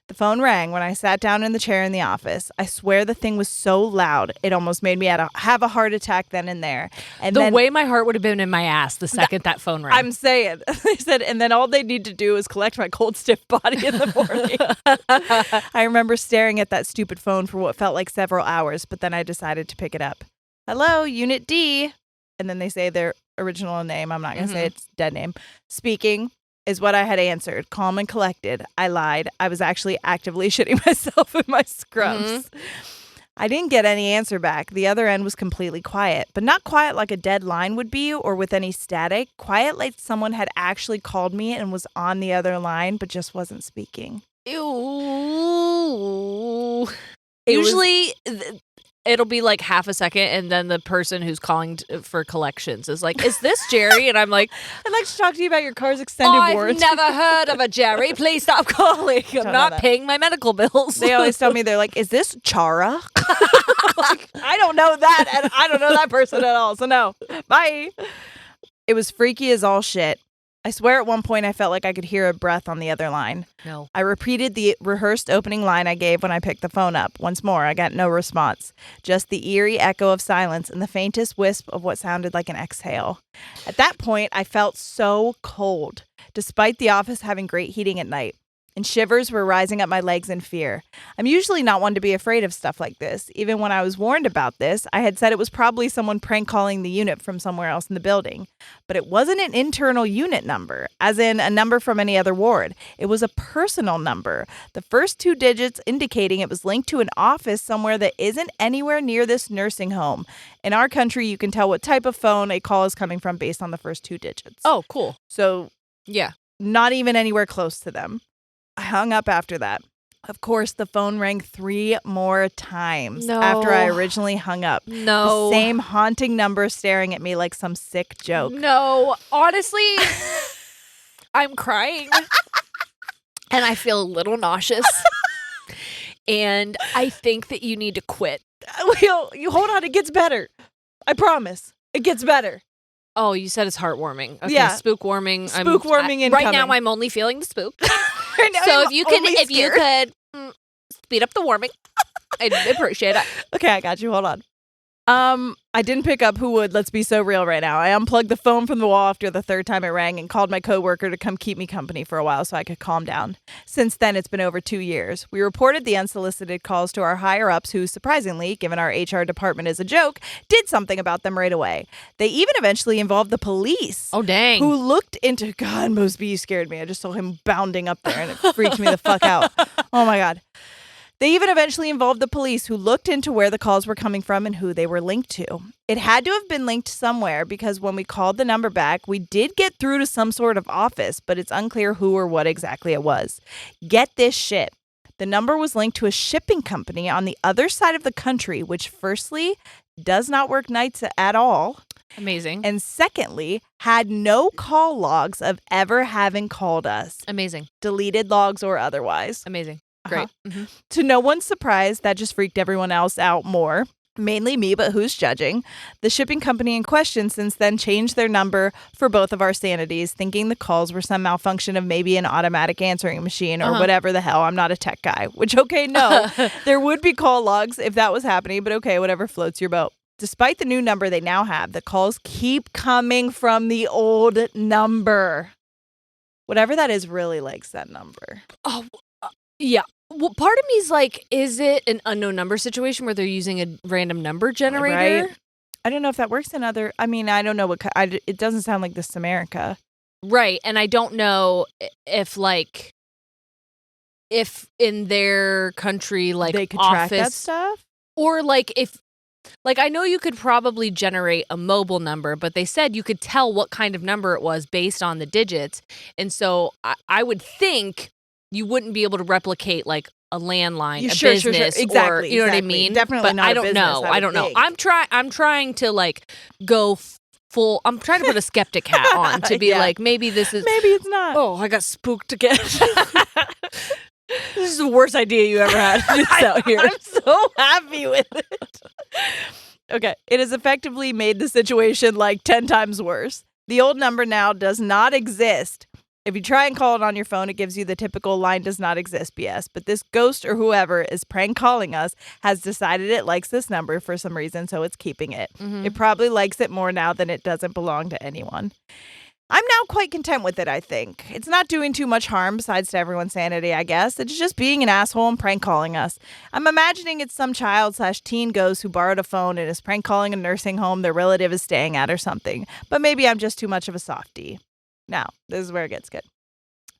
The phone rang when I sat down in the chair in the office. I swear the thing was so loud, it almost made me have a heart attack then and there. And The then, way my heart would have been in my ass the second that phone rang. I'm saying, they said, and then all they need to do is collect my cold, stiff body in the morning. I remember staring at that stupid phone for what felt like several hours, but then I decided to pick it up. Hello, Unit D. And then they say their original name. I'm not going to say it's dead name. Speaking. Is what I had answered. Calm and collected. I lied. I was actually actively shitting myself in my scrubs. I didn't get any answer back. The other end was completely quiet, but not quiet like a dead line would be or with any static. Quiet like someone had actually called me and was on the other line, but just wasn't speaking. Ew. Usually, it'll be like half a second, and then the person who's calling for collections is like, "Is this Jerry?" And I'm like, I'd like to talk to you about your car's extended warranty. I've never heard of a Jerry. Please stop calling. I'm not paying my medical bills. They always tell me, they're like, is this Chara? Like, I don't know that, and I don't know that person at all, so no. Bye. It was freaky as all shit. I swear at one point I felt like I could hear a breath on the other line. No. I repeated the rehearsed opening line I gave when I picked the phone up. Once more, I got no response. Just the eerie echo of silence and the faintest wisp of what sounded like an exhale. At that point, I felt so cold, despite the office having great heating at night. And shivers were rising up my legs in fear. I'm usually not one to be afraid of stuff like this. Even when I was warned about this, I had said it was probably someone prank calling the unit from somewhere else in the building. But it wasn't an internal unit number, as in a number from any other ward. It was a personal number. The first 2 digits indicating it was linked to an office somewhere that isn't anywhere near this nursing home. In our country, you can tell what type of phone a call is coming from based on the first 2 digits. Oh, cool. So, yeah. Not even anywhere close to them. I hung up after that. Of course, the phone rang 3 more times after I originally hung up. No. The same haunting number staring at me like some sick joke. No. Honestly, I'm crying. And I feel a little nauseous. And I think that you need to quit. You hold on, it gets better. I promise. It gets better. Oh, you said it's heartwarming. Okay, yeah. Spook warming. Incoming. Right now, I'm only feeling the spook. Right now, so if you could speed up the warming, I'd appreciate it. Okay, I got you. Hold on. I didn't pick up. Who would? Let's be so real right now. I unplugged the phone from the wall after the 3rd time it rang and called my coworker to come keep me company for a while so I could calm down. Since then, it's been over 2 years. We reported the unsolicited calls to our higher-ups who, surprisingly, given our HR department is a joke, did something about them right away. They even eventually involved the police. Oh, dang. Who looked into... God, Mosby, you scared me. I just saw him bounding up there and it freaked me the fuck out. Oh, my God. They even eventually involved the police who looked into where the calls were coming from and who they were linked to. It had to have been linked somewhere because when we called the number back, we did get through to some sort of office, but it's unclear who or what exactly it was. Get this shit. The number was linked to a shipping company on the other side of the country, which firstly, does not work nights at all. Amazing. And secondly, had no call logs of ever having called us. Amazing. Deleted logs or otherwise. Amazing. Great. Mm-hmm. To no one's surprise, that just freaked everyone else out more. Mainly me, but who's judging? The shipping company in question since then changed their number for both of our sanities, thinking the calls were some malfunction of maybe an automatic answering machine or whatever the hell. I'm not a tech guy. Which, okay, no. There would be call logs if that was happening, but okay, whatever floats your boat. Despite the new number they now have, the calls keep coming from the old number. Whatever that is really likes that number. Oh, yeah. Well, part of me is like, is it an unknown number situation where they're using a random number generator? Right. I don't know if that works in other... I mean, I don't know what... it doesn't sound like This America. Right. And I don't know if in their country, like, they could office, track that stuff? Or, like, if... Like, I know you could probably generate a mobile number, but they said you could tell what kind of number it was based on the digits. And so I would think... you wouldn't be able to replicate like a landline, a business, Exactly, or you know what I mean. Definitely but not. I don't know. I don't know. I'm trying to like go full. I'm trying to put a skeptic hat on to be like, maybe this is. Maybe it's not. Oh, I got spooked again. This is the worst idea you ever had out here. I'm so happy with it. Okay, it has effectively made the situation like 10 times worse. The old number now does not exist. If you try and call it on your phone, it gives you the typical line does not exist BS. But this ghost or whoever is prank calling us has decided it likes this number for some reason, so it's keeping it. It probably likes it more now than it doesn't belong to anyone. I'm now quite content with it, I think. It's not doing too much harm besides to everyone's sanity, I guess. It's just being an asshole and prank calling us. I'm imagining it's some child/teen ghost who borrowed a phone and is prank calling a nursing home their relative is staying at or something. But maybe I'm just too much of a softie. Now, this is where it gets good.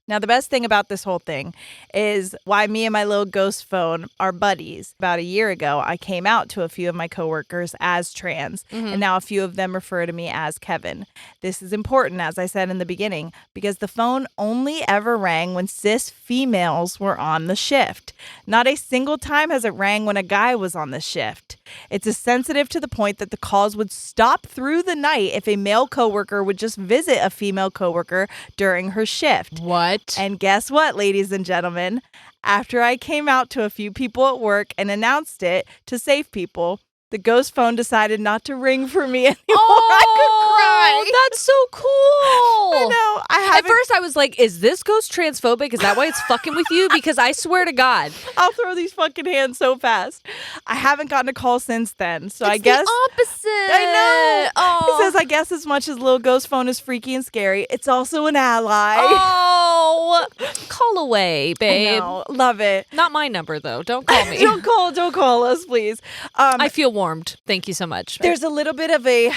Now, the best thing about this whole thing is why me and my little ghost phone are buddies. About a year ago, I came out to a few of my coworkers as trans, and now a few of them refer to me as Kevin. This is important, as I said in the beginning, because the phone only ever rang when cis females were on the shift. Not a single time has it rang when a guy was on the shift. It's as sensitive to the point that the calls would stop through the night if a male coworker would just visit a female coworker during her shift. What? And guess what, ladies and gentlemen? After I came out to a few people at work and announced it to save people, the ghost phone decided not to ring for me anymore. I could cry. That's so cool. I know. At first, I was like, is this ghost transphobic? Is that why it's fucking with you? Because I swear to God. I'll throw these fucking hands so fast. I haven't gotten a call since then. So I guess. The opposite. I know. Oh. It says, I guess as much as little ghost phone is freaky and scary, it's also an ally. Oh. Call away, babe. I know. Love it. Not my number, though. Don't call me. Don't call us, please. I feel warmed. Thank you so much. There's a little bit of a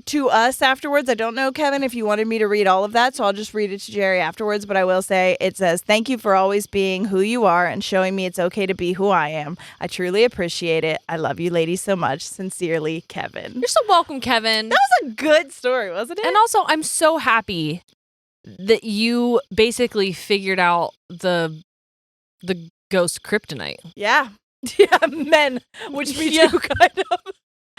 to us afterwards. I don't know, Kevin, if you wanted me to read all of that, so I'll just read it to Jerry afterwards. But I will say it says, thank you for always being who you are and showing me it's okay to be who I am. I truly appreciate it. I love you ladies so much. Sincerely, Kevin. You're so welcome, Kevin. That was a good story, wasn't it? And also, I'm so happy that you basically figured out the ghost kryptonite. Yeah. Yeah, men, which we do kind of.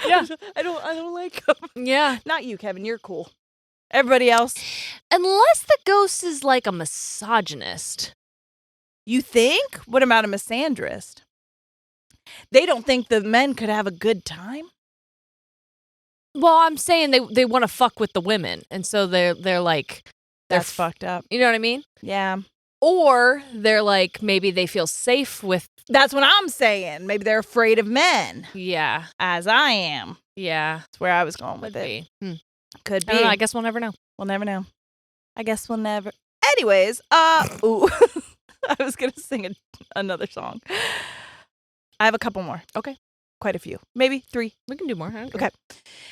Yeah. I don't like them. Yeah. Not you, Kevin. You're cool. Everybody else. Unless the ghost is like a misogynist. You think? What about a misandrist? They don't think the men could have a good time? Well, I'm saying they want to fuck with the women. And so they're like... That's fucked up. You know what I mean? Yeah. Or they're like, maybe they feel safe with... That's what I'm saying. Maybe they're afraid of men. Yeah. As I am. Yeah. That's where I was going with it. Could be. I don't know. I guess we'll never know. We'll never know. I guess we'll never... Anyways, ooh. I was going to sing another song. I have a couple more. Okay. Quite a few. Maybe 3. We can do more. Okay.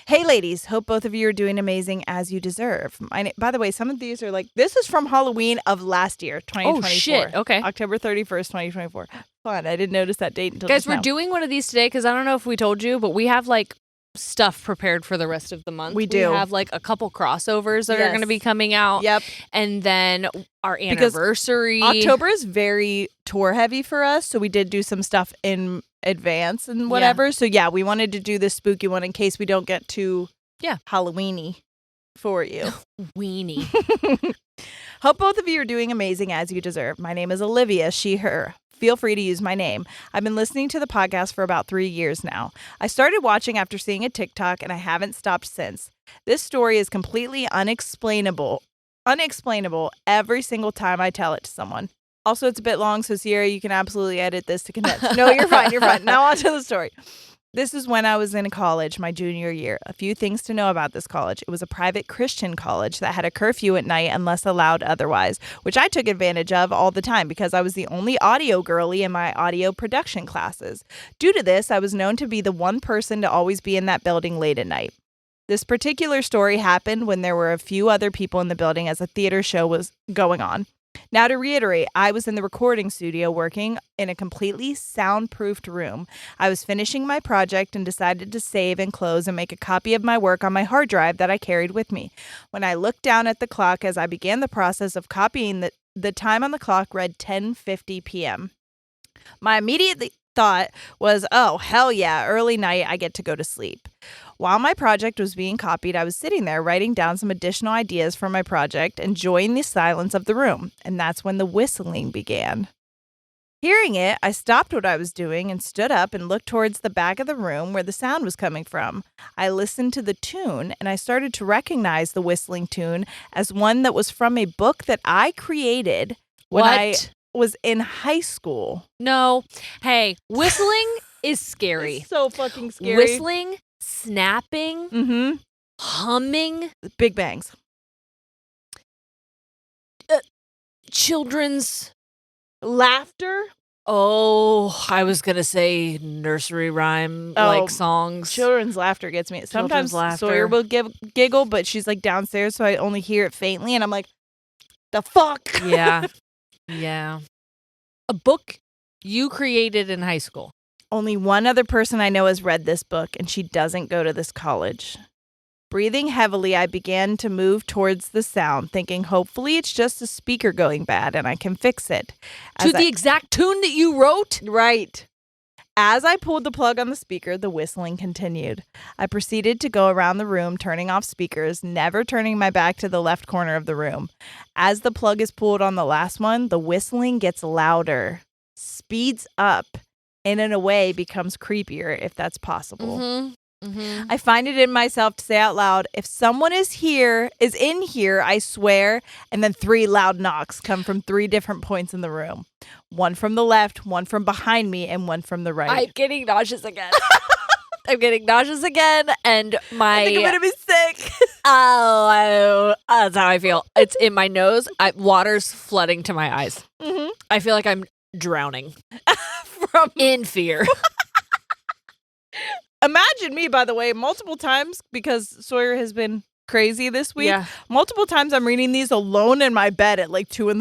Hey, ladies. Hope both of you are doing amazing as you deserve. By the way, some of these are like, this is from Halloween of last year, 2024. Oh, shit. Okay. October 31st, 2024. Fun. I didn't notice that date until Guys, just now. we're doing one of these today because I don't know if we told you, but we have like stuff prepared for the rest of the month. We do. We have like a couple crossovers that are going to be coming out. Yep. And then our anniversary. October is very tour heavy for us, so we did do some stuff in advance and whatever. So yeah, we wanted to do this spooky one in case we don't get too Halloween-y for you. Weenie. Hope both of you are doing amazing as you deserve. My name is Olivia, she, her. Feel free to use my name. I've been listening to the podcast for about 3 years now. I started watching after seeing a TikTok and I haven't stopped since. This story is completely unexplainable every single time I tell it to someone. Also, it's a bit long, so Sierra, you can absolutely edit this to condense. No, you're fine. You're fine. Now on to the story. This is when I was in college, my junior year. A few things to know about this college. It was a private Christian college that had a curfew at night unless allowed otherwise, which I took advantage of all the time because I was the only audio girly in my audio production classes. Due to this, I was known to be the one person to always be in that building late at night. This particular story happened when there were a few other people in the building as a theater show was going on. Now, to reiterate, I was in the recording studio working in a completely soundproofed room. I was finishing my project and decided to save and close and make a copy of my work on my hard drive that I carried with me. When I looked down at the clock as I began the process of copying, the time on the clock read 10:50 p.m. My immediate thought was, oh, hell yeah, early night, I get to go to sleep. While my project was being copied, I was sitting there writing down some additional ideas for my project, enjoying the silence of the room. And that's when the whistling began. Hearing it, I stopped what I was doing and stood up and looked towards the back of the room where the sound was coming from. I listened to the tune and I started to recognize the whistling tune as one that was from a book that I created when I was in high school. No. Hey, whistling is scary. It's so fucking scary. Whistling, snapping, humming. Big bangs. Children's Laughter. Oh, I was going to say nursery rhyme like songs. Children's laughter gets me. Sometimes Sawyer will giggle, but she's like downstairs, so I only hear it faintly, and I'm like, the fuck? Yeah. Yeah. A book you created in high school. Only one other person I know has read this book, and she doesn't go to this college. Breathing heavily, I began to move towards the sound, thinking hopefully it's just a speaker going bad and I can fix it. To the exact tune that you wrote? Right. As I pulled the plug on the speaker, the whistling continued. I proceeded to go around the room, turning off speakers, never turning my back to the left corner of the room. As the plug is pulled on the last one, the whistling gets louder, speeds up, and in a way becomes creepier, if that's possible. I find it in myself to say out loud, if someone is in here, I swear, and then 3 loud knocks come from 3 different points in the room. One from the left, one from behind me, and one from the right. I'm getting nauseous again. I'm getting nauseous again, and I think I'm going to be sick. That's how I feel. It's in my nose. Water's flooding to my eyes. I feel like I'm drowning in fear. Imagine me, by the way, multiple times, because Sawyer has been crazy this week. Yeah. Multiple times I'm reading these alone in my bed at like 2 a.m.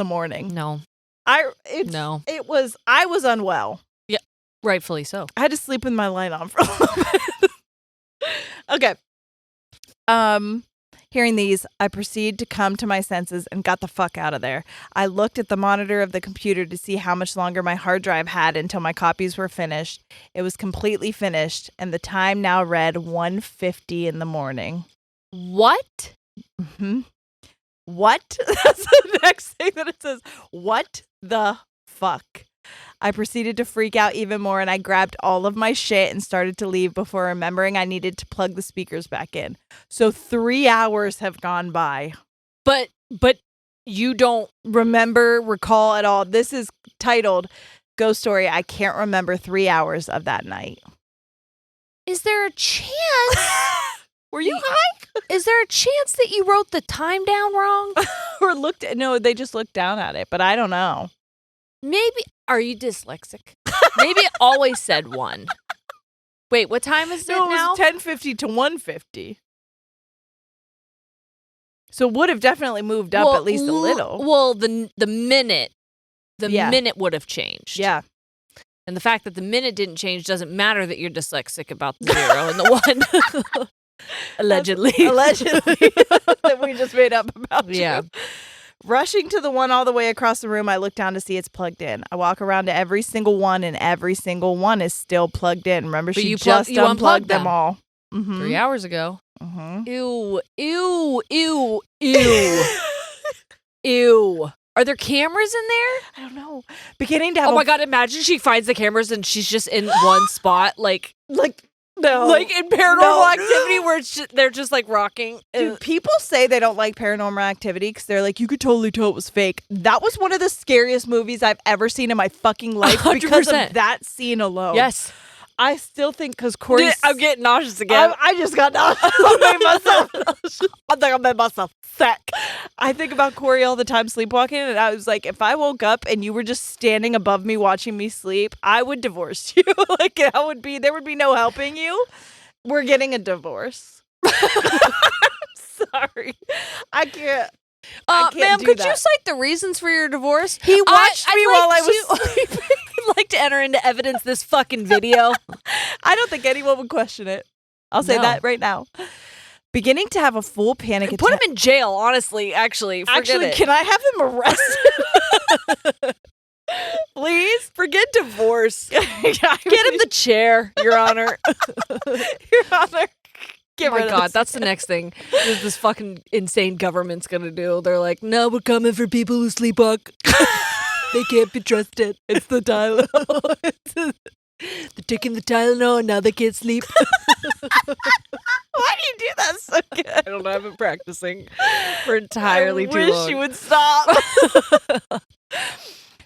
No. I was unwell. Yeah, rightfully so. I had to sleep with my light on for a little bit. Okay. Hearing these, I proceeded to come to my senses and got the fuck out of there. I looked at the monitor of the computer to see how much longer my hard drive had until my copies were finished. It was completely finished, and the time now read 1:50 in the morning. What? What? That's the next thing that it says. What the fuck? I proceeded to freak out even more, and I grabbed all of my shit and started to leave before remembering I needed to plug the speakers back in. So 3 hours have gone by. But you don't recall at all. This is titled Ghost Story. I can't remember 3 hours of that night. Is there a chance? Were you high? Is there a chance that you wrote the time down wrong? No, they just looked down at it, but I don't know. Maybe, are you dyslexic? Maybe it always said 1. Wait, what time is it now? It was 10:50 to 1:50. So it would have definitely moved up at least a little. Well, the minute would have changed. Yeah. And the fact that the minute didn't change doesn't matter that you're dyslexic about the 0 and the 1. Allegedly. That we just made up about you. Yeah. Rushing to the one all the way across the room, I look down to see it's plugged in. I walk around to every single one, and every single one is still plugged in. Remember, she just unplugged them all. 3 hours ago. Ew. Ew. Are there cameras in there? I don't know. Beginning to have Oh my God, imagine she finds the cameras and she's just in one spot, like no. Like in Paranormal Activity where they're just like rocking. Dude, people say they don't like Paranormal Activity because they're like, you could totally tell it was fake. That was one of the scariest movies I've ever seen in my fucking life 100%. Because of that scene alone. Yes. I still think because Corey... I'm getting nauseous again. I just got nauseous. I think I made myself sick. I think about Corey all the time sleepwalking, and I was like, if I woke up and you were just standing above me watching me sleep, I would divorce you. There would be no helping you. We're getting a divorce. Sorry. I can't. Ma'am, could you cite the reasons for your divorce? He watched me while I was sleeping. I'd like to enter into evidence this fucking video. I don't think anyone would question it. I'll say that right now. Beginning to have a full panic attack. Put him in jail, honestly, actually. Forget it. Can I have him arrested? Please? Forget divorce. Get him the chair, Your Honor. Your Honor. Oh my God, that's the next thing this fucking insane government's gonna do. They're like, no, we're coming for people who sleepwalk. They can't be trusted. It's the Tylenol. They're taking the Tylenol and now they can't sleep. Why do you do that so good? I don't know. I've been practicing for entirely too long. I wish you would stop.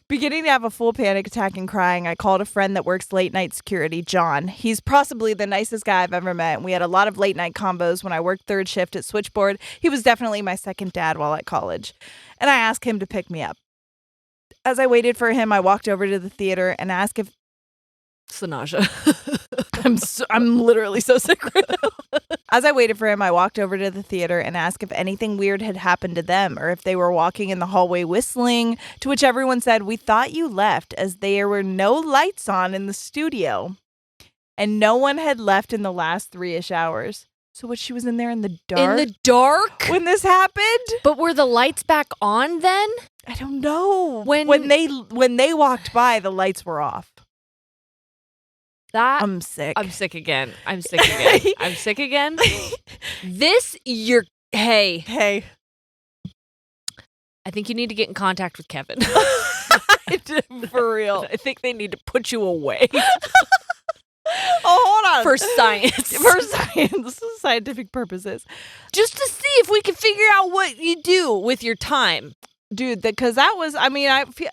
Beginning to have a full panic attack and crying, I called a friend that works late night security, John. He's possibly the nicest guy I've ever met, and we had a lot of late night combos when I worked third shift at Switchboard. He was definitely my second dad while at college, and I asked him to pick me up. As I waited for him, I walked over to the theater and asked if Sanaja. I'm literally so sick right now. As I waited for him, I walked over to the theater and asked if anything weird had happened to them or if they were walking in the hallway whistling, to which everyone said, "We thought you left as there were no lights on in the studio." And no one had left in the last 3-ish hours. So what, she was in there in the dark? In the dark? When this happened? But were the lights back on then? I don't know. When they walked by, the lights were off. That I'm sick. I'm sick again. I'm sick again. Hey. I think you need to get in contact with Kevin. For real. I think they need to put you away. Oh, hold on. For science. Scientific purposes. Just to see if we can figure out what you do with your time. Dude, because that was, I mean, I feel...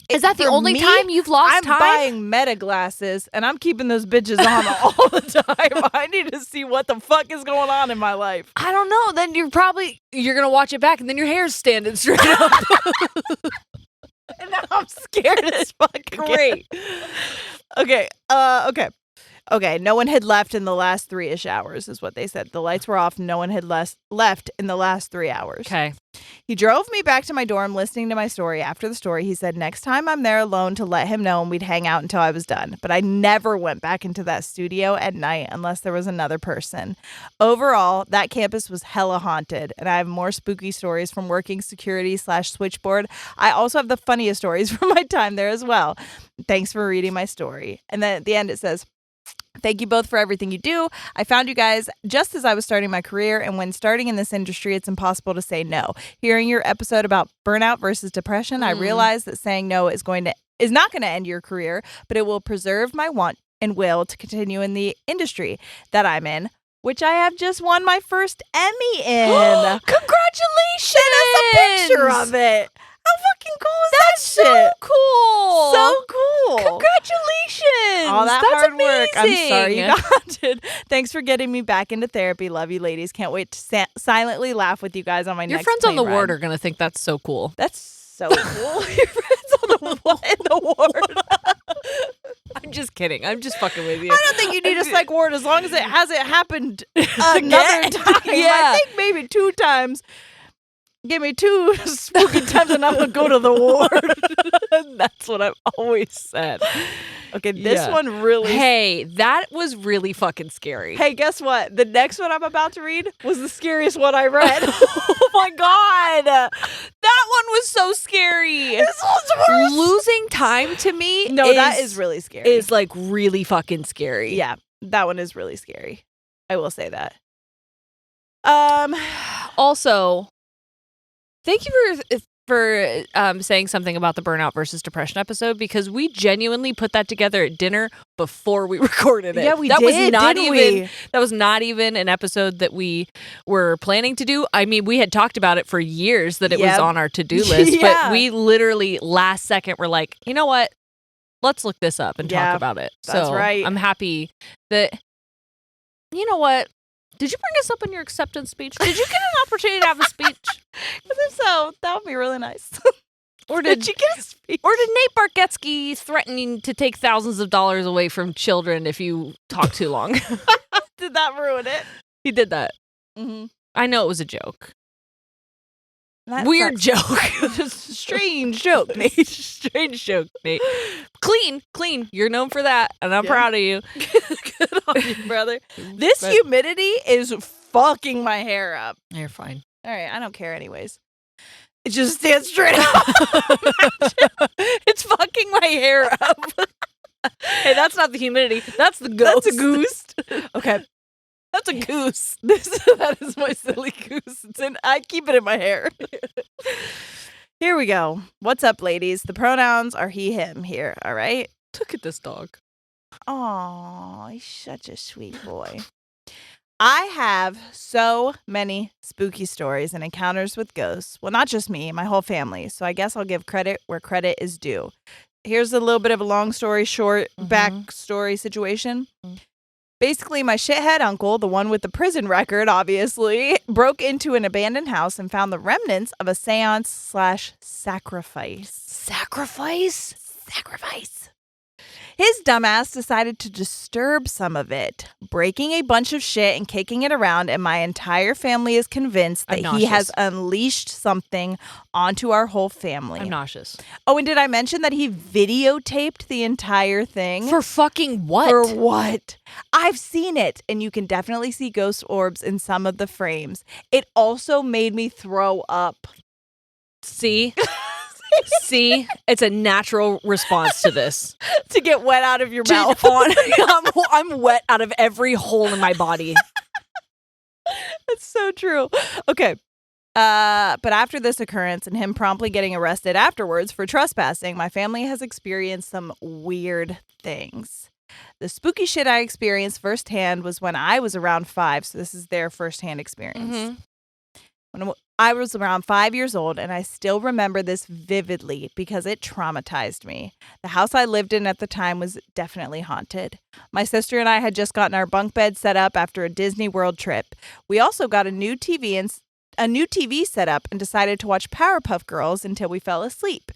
Is that the only time you've lost time? I'm buying Meta glasses, and I'm keeping those bitches on all the time. I need to see what the fuck is going on in my life. I don't know. Then you're going to watch it back, and then your hair's standing straight up. And now I'm scared as fuck. Great. Okay. Okay, no one had left in the last 3-ish hours is what they said. The lights were off. No one had left in the last 3 hours. Okay. He drove me back to my dorm listening to my story. After the story, he said next time I'm there alone to let him know and we'd hang out until I was done. But I never went back into that studio at night unless there was another person. Overall, that campus was hella haunted, and I have more spooky stories from working security/switchboard. I also have the funniest stories from my time there as well. Thanks for reading my story. And then at the end it says, "Thank you both for everything you do. I found you guys just as I was starting my career, and when starting in this industry, it's impossible to say no. Hearing your episode about burnout versus depression, I realized that saying no is not going to end your career, but it will preserve my want and will to continue in the industry that I'm in, which I have just won my first Emmy in." Congratulations! Send us a picture of it. How fucking cool is that shit? So cool. So cool. Congratulations. All that That's hard amazing. work. I'm sorry you got it. Thanks for getting me back into therapy. Love you, ladies. Can't wait to silently laugh with you guys on my Your next friends on the plane ward ride. are going to think that's so cool. That's so cool. Your friends on the in the ward. I'm just kidding. I'm just fucking with you. I don't think you need a psych ward as long as it hasn't happened another time. Yeah. I think maybe 2 times. Give me 2 spooky times and I'm going to go to the ward. That's what I've always said. Okay, this one really... Hey, that was really fucking scary. Hey, guess what? The next one I'm about to read was the scariest one I read. Oh my God. That one was so scary. This one's worse. Losing time to me that is really scary. Is like really fucking scary. Yeah, that one is really scary. I will say that. Also, thank you for saying something about the burnout versus depression episode, because we genuinely put that together at dinner before we recorded it. Yeah, we did. That was not even an episode that we were planning to do. I mean, we had talked about it for years that it was on our to-do list, but we literally last second were like, you know what? Let's look this up and talk about it. That's right. I'm happy that, you know what? Did you bring us up in your acceptance speech? Did you get an opportunity to have a speech? If so, that would be really nice. Or did you get a speech? Or did Nate Bargatze threatening to take thousands of dollars away from children if you talk too long? Did that ruin it? He did that. Mm-hmm. I know it was a joke. That Weird sucks. joke. Strange joke, Nate. Strange joke, Nate. Clean. You're known for that, and I'm proud of you. Good on you, brother. This humidity is fucking my hair up. You're fine. All right, I don't care anyways. It just stands straight up. It's fucking my hair up. Hey, that's not the humidity. That's the ghost. That's a goose. Okay. That's a goose. That is my silly goose. I keep it in my hair. Here we go. What's up, ladies? The pronouns are he, him here, all right? Look at this dog. Oh, he's such a sweet boy. I have so many spooky stories and encounters with ghosts. Well, not just me, my whole family. So I guess I'll give credit where credit is due. Here's a little bit of a long story short backstory situation. Basically, my shithead uncle, the one with the prison record, obviously, broke into an abandoned house and found the remnants of a seance/sacrifice. Sacrifice? Sacrifice. His dumbass decided to disturb some of it, breaking a bunch of shit and kicking it around, and my entire family is convinced that he has unleashed something onto our whole family. I'm nauseous. Oh, and did I mention that he videotaped the entire thing? For fucking what? For what? I've seen it, and you can definitely see ghost orbs in some of the frames. It also made me throw up. See? See? It's a natural response to this. To get wet out of your mouth. I'm wet out of every hole in my body. That's so true. Okay. But after this occurrence and him promptly getting arrested afterwards for trespassing, my family has experienced some weird things. The spooky shit I experienced firsthand was when I was around 5, so this is their firsthand experience. When I was around 5 years old, and I still remember this vividly because it traumatized me. The house I lived in at the time was definitely haunted. My sister and I had just gotten our bunk bed set up after a Disney World trip. We also got a new TV set up and decided to watch Powerpuff Girls until we fell asleep.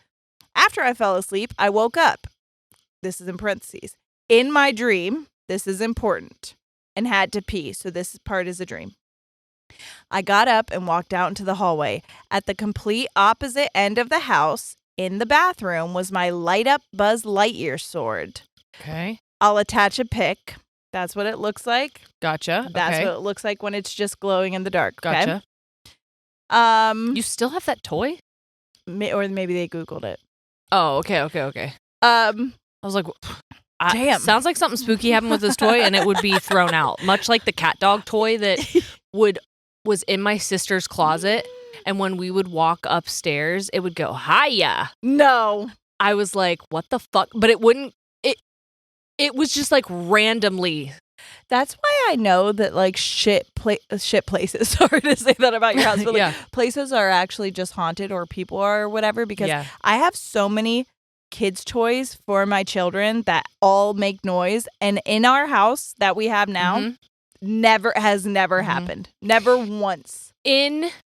After I fell asleep, I woke up. This is in parentheses. In my dream, this is important, and had to pee, so this part is a dream. I got up and walked out into the hallway. At the complete opposite end of the house, in the bathroom, was my light-up Buzz Lightyear sword. Okay. I'll attach a pic. That's what it looks like. Gotcha. That's what it looks like when it's just glowing in the dark. Gotcha. Okay? You still have that toy? Or maybe they Googled it. Oh, okay. I was like, damn. Sounds like something spooky happened with this toy and it would be thrown out. Much like the cat dog toy that was in my sister's closet, and when we would walk upstairs, it would go, hiya. No. I was like, what the fuck? But it wouldn't, it was just like randomly. That's why I know that like shit places, sorry to say that about your house, but like, places are actually just haunted or people are or whatever, because I have so many kids' toys for my children that all make noise, and in our house that we have now, never happened. Never once.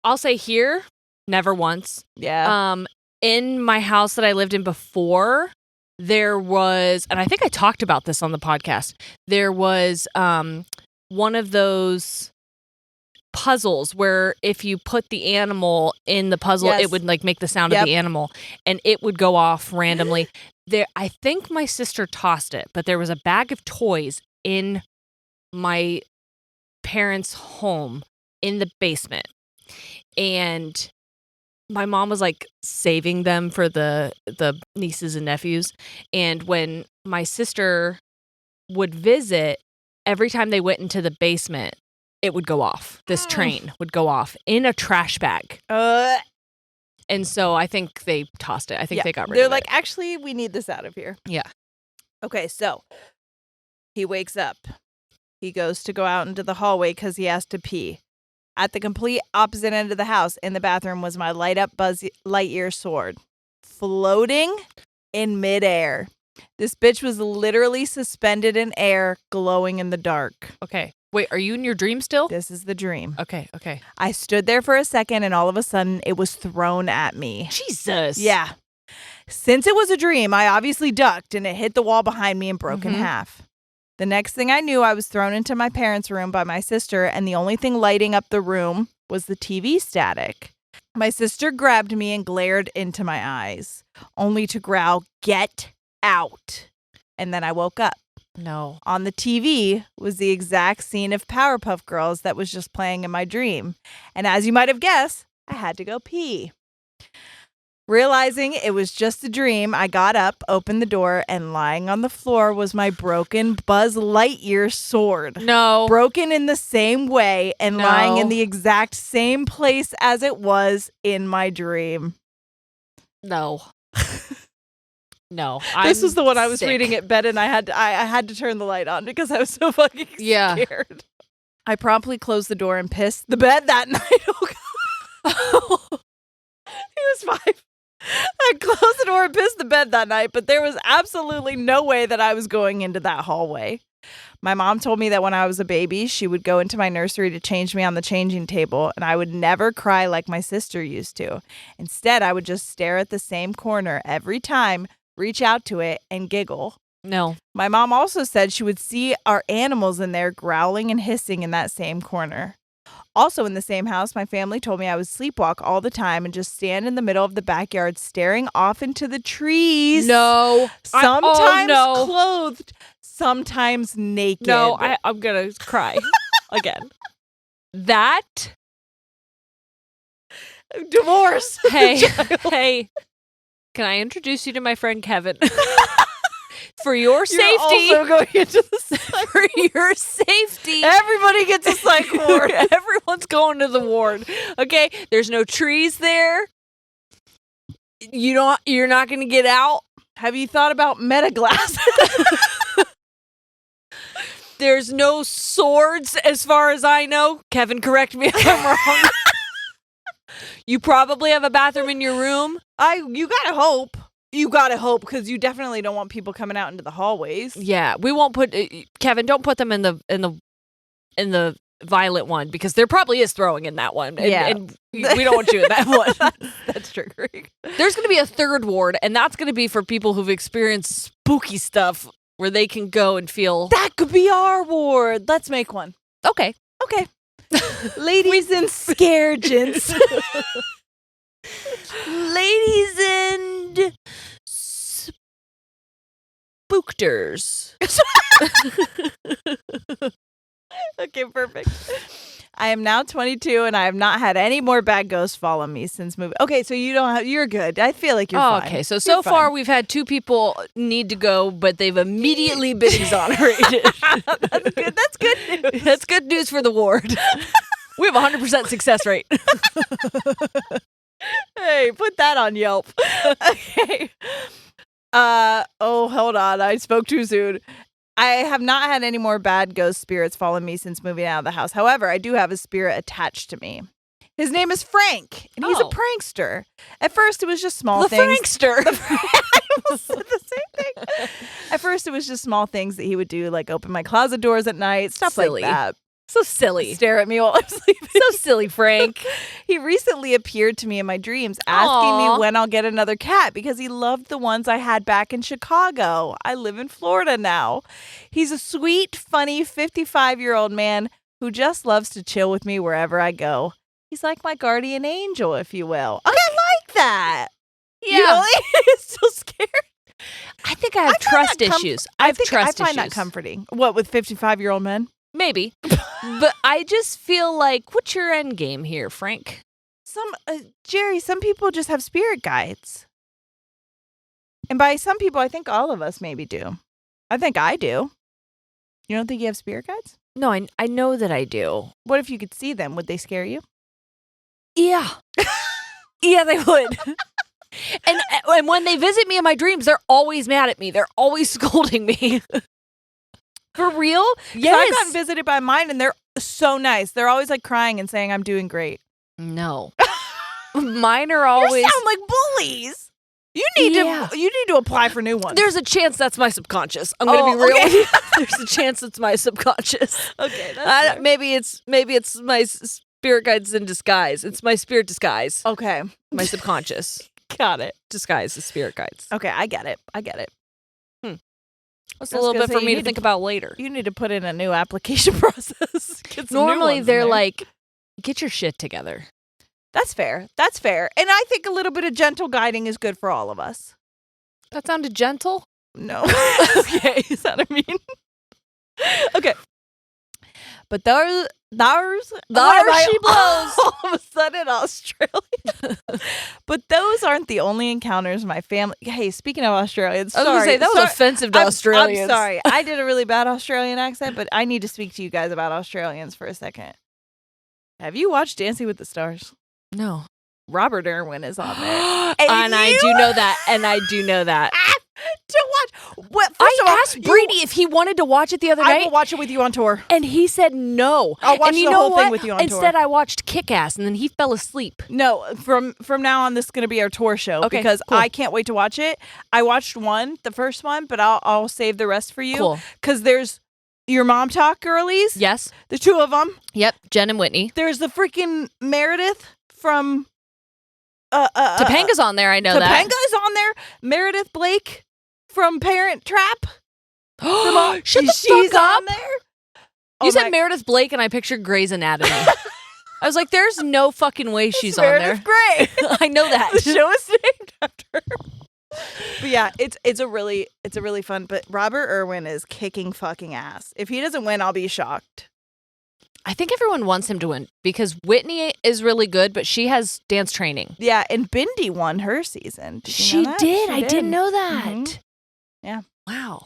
I'll say here, never once. Yeah. In my house that I lived in before, there was, and I think I talked about this on the podcast, there was one of those puzzles where if you put the animal in the puzzle, it would like make the sound of the animal, and it would go off randomly. I think my sister tossed it, but there was a bag of toys in my parents' home in the basement, and my mom was like saving them for the nieces and nephews. And when my sister would visit, every time they went into the basement, it would go off. This train would go off in a trash bag. And so I think they tossed it. I think they got rid of it. They're like, actually, we need this out of here. Yeah. Okay, so he wakes up. He goes to go out into the hallway because he has to pee. At the complete opposite end of the house, in the bathroom, was my light-up Buzz Lightyear sword, floating in midair. This bitch was literally suspended in air, glowing in the dark. Okay. Wait, are you in your dream still? This is the dream. Okay. I stood there for a second, and all of a sudden, it was thrown at me. Jesus. Yeah. Since it was a dream, I obviously ducked, and it hit the wall behind me and broke in half. The next thing I knew, I was thrown into my parents' room by my sister, and the only thing lighting up the room was the TV static. My sister grabbed me and glared into my eyes, only to growl, "Get out." And then I woke up. No. On the TV was the exact scene of Powerpuff Girls that was just playing in my dream. And as you might have guessed, I had to go pee. Realizing it was just a dream, I got up, opened the door, and lying on the floor was my broken Buzz Lightyear sword. No. Broken in the same way and lying in the exact same place as it was in my dream. No. No. This was the one I was sick. reading at bed, and I had to turn the light on because I was so fucking scared. I promptly closed the door and pissed the bed that night. Oh, God. He was 5. I closed the door and pissed the bed that night, but there was absolutely no way that I was going into that hallway. My mom told me that when I was a baby, she would go into my nursery to change me on the changing table, and I would never cry like my sister used to. Instead, I would just stare at the same corner every time, reach out to it, and giggle. No. My mom also said she would see our animals in there growling and hissing in that same corner. Also in the same house, my family told me I would sleepwalk all the time and just stand in the middle of the backyard staring off into the trees. No. Sometimes clothed, sometimes naked. No, I'm going to cry again. That. Divorce. Hey. Can I introduce you to my friend Kevin? For your safety. You're also going into the psych for your safety. Everybody gets a psych ward. Everyone's going to the ward. Okay? There's no trees there. You're not going to get out. Have you thought about metaglass? There's no swords as far as I know. Kevin, correct me if I'm wrong. You probably have a bathroom in your room. You gotta hope. You gotta hope, because you definitely don't want people coming out into the hallways. Yeah, we won't put Kevin. Don't put them in the violet one, because there probably is throwing in that one. And we don't want you in that one. That's triggering. There's going to be a third ward, and that's going to be for people who've experienced spooky stuff, where they can go and feel. That could be our ward. Let's make one. Okay. Ladies and scaregents. Ladies and spookters. Okay, perfect. I am now 22 and I have not had any more bad ghosts follow me since moving. Okay, so you're good. I feel like you're fine. Okay, so far we've had 2 people need to go, but they've immediately been exonerated. That's good. That's good news. That's good news for the ward. We have a 100% success rate. Hey, put that on Yelp. Okay. Hold on. I spoke too soon. I have not had any more bad ghost spirits follow me since moving out of the house. However, I do have a spirit attached to me. His name is Frank, and he's a prankster. At first, it was just small things. Prankster. I almost said the same thing. At first, it was just small things that he would do, like open my closet doors at night, stuff Silly. like that. So silly. Stare at me while I'm sleeping. So silly, Frank. He recently appeared to me in my dreams asking me when I'll get another cat because he loved the ones I had back in Chicago. I live in Florida now. He's a sweet, funny 55-year-old man who just loves to chill with me wherever I go. He's like my guardian angel, if you will. I like that. Yeah. You really? He's so scared. I think I have trust issues. I find that comforting. What, with 55-year-old men? Maybe. But I just feel like, what's your end game here, Frank? Jerry, some people just have spirit guides. And by some people, I think all of us maybe do. I think I do. You don't think you have spirit guides? No, I know that I do. What if you could see them? Would they scare you? Yeah. Yeah, they would. And when they visit me in my dreams, they're always mad at me. They're always scolding me. For real? Yes. I've gotten visited by mine, and they're so nice. They're always like crying and saying I'm doing great. No. Mine are always. You sound like bullies. You need to apply for new ones. There's a chance that's my subconscious. I'm going to be real with you. There's a chance it's my subconscious. Okay. That's maybe it's my spirit guides in disguise. It's my spirit disguise. Okay. My subconscious. Got it. Disguise is spirit guides. Okay, I get it. That's a little bit for me to think about later. You need to put in a new application process. Normally, they're like, get your shit together. That's fair. That's fair. And I think a little bit of gentle guiding is good for all of us. That sounded gentle? No. Okay. Is that what I mean? Okay. But those she blows. All of a sudden, Australia. But those aren't the only encounters my family. Hey, speaking of Australians, I was gonna say that was offensive to Australians. I'm sorry. I did a really bad Australian accent, but I need to speak to you guys about Australians for a second. Have you watched Dancing with the Stars? No. Robert Irwin is on there. And I do know that. And I do know that. To watch. What? First I of all, asked Brady if he wanted to watch it the other I night. will watch it with you on tour. And he said no. I'll watch and you the know whole what? thing with you on Instead, tour. I watched Kick-Ass, and then he fell asleep. No, from now on, this is going to be our tour show because cool. I can't wait to watch it. I watched the first one, but I'll save the rest for you. Cool. Because there's your mom talk girlies. Yes. The two of them. Yep. Jen and Whitney. There's the freaking Meredith from... Topanga's on there. I know that. Topanga's on there. Meredith Blake from Parent Trap. Shut the She's fuck up. on there. You said Meredith Blake, and I pictured Grey's Anatomy. I was like, there's no fucking way she's on there. Meredith Grey. I know that. The show is named after her. But yeah, it's a really fun. But Robert Irwin is kicking fucking ass. If he doesn't win, I'll be shocked. I think everyone wants him to win because Whitney is really good, but she has dance training. Yeah, and Bindi won her season. Did you know that? Did. I didn't know that. Mhm. Yeah. Wow.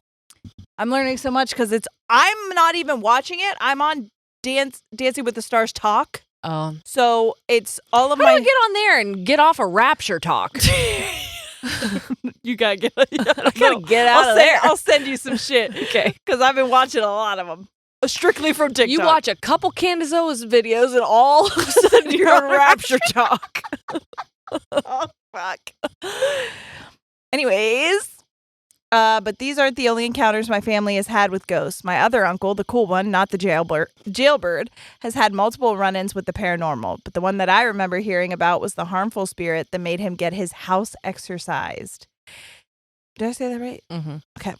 I'm learning so much because I'm not even watching it. I'm on Dancing with the Stars Talk. Oh. So it's all of How my... do we get on there and get off a Rapture talk? You gotta get... I gotta get out of there. I'll send you some shit. Okay. Because I've been watching a lot of them. Strictly from TikTok. You watch a couple Candace Owens videos and all of a sudden you're on Rapture talk. Oh, fuck. Anyways, but these aren't the only encounters my family has had with ghosts. My other uncle, the cool one, not the jailbird, has had multiple run-ins with the paranormal. But the one that I remember hearing about was the harmful spirit that made him get his house exorcised. Did I say that right? Mm-hmm. Okay.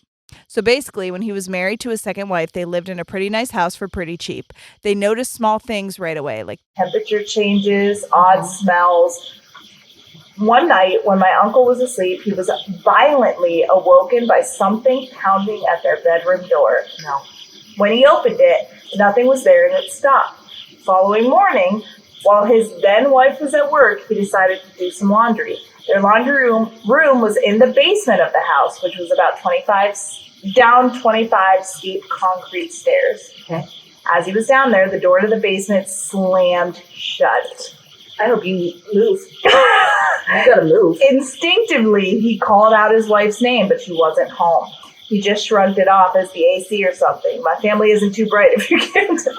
So basically, when he was married to his second wife, they lived in a pretty nice house for pretty cheap. They noticed small things right away, like temperature changes, odd smells. One night, when my uncle was asleep, he was violently awoken by something pounding at their bedroom door. No. When he opened it, nothing was there and it stopped. Following morning, while his then wife was at work, he decided to do some laundry. Their laundry room was in the basement of the house, which was about 25 steep concrete stairs. Okay. As he was down there, the door to the basement slammed shut. I hope you move. You gotta move. Instinctively, he called out his wife's name, but she wasn't home. He just shrugged it off as the AC or something. My family isn't too bright, if you can't tell.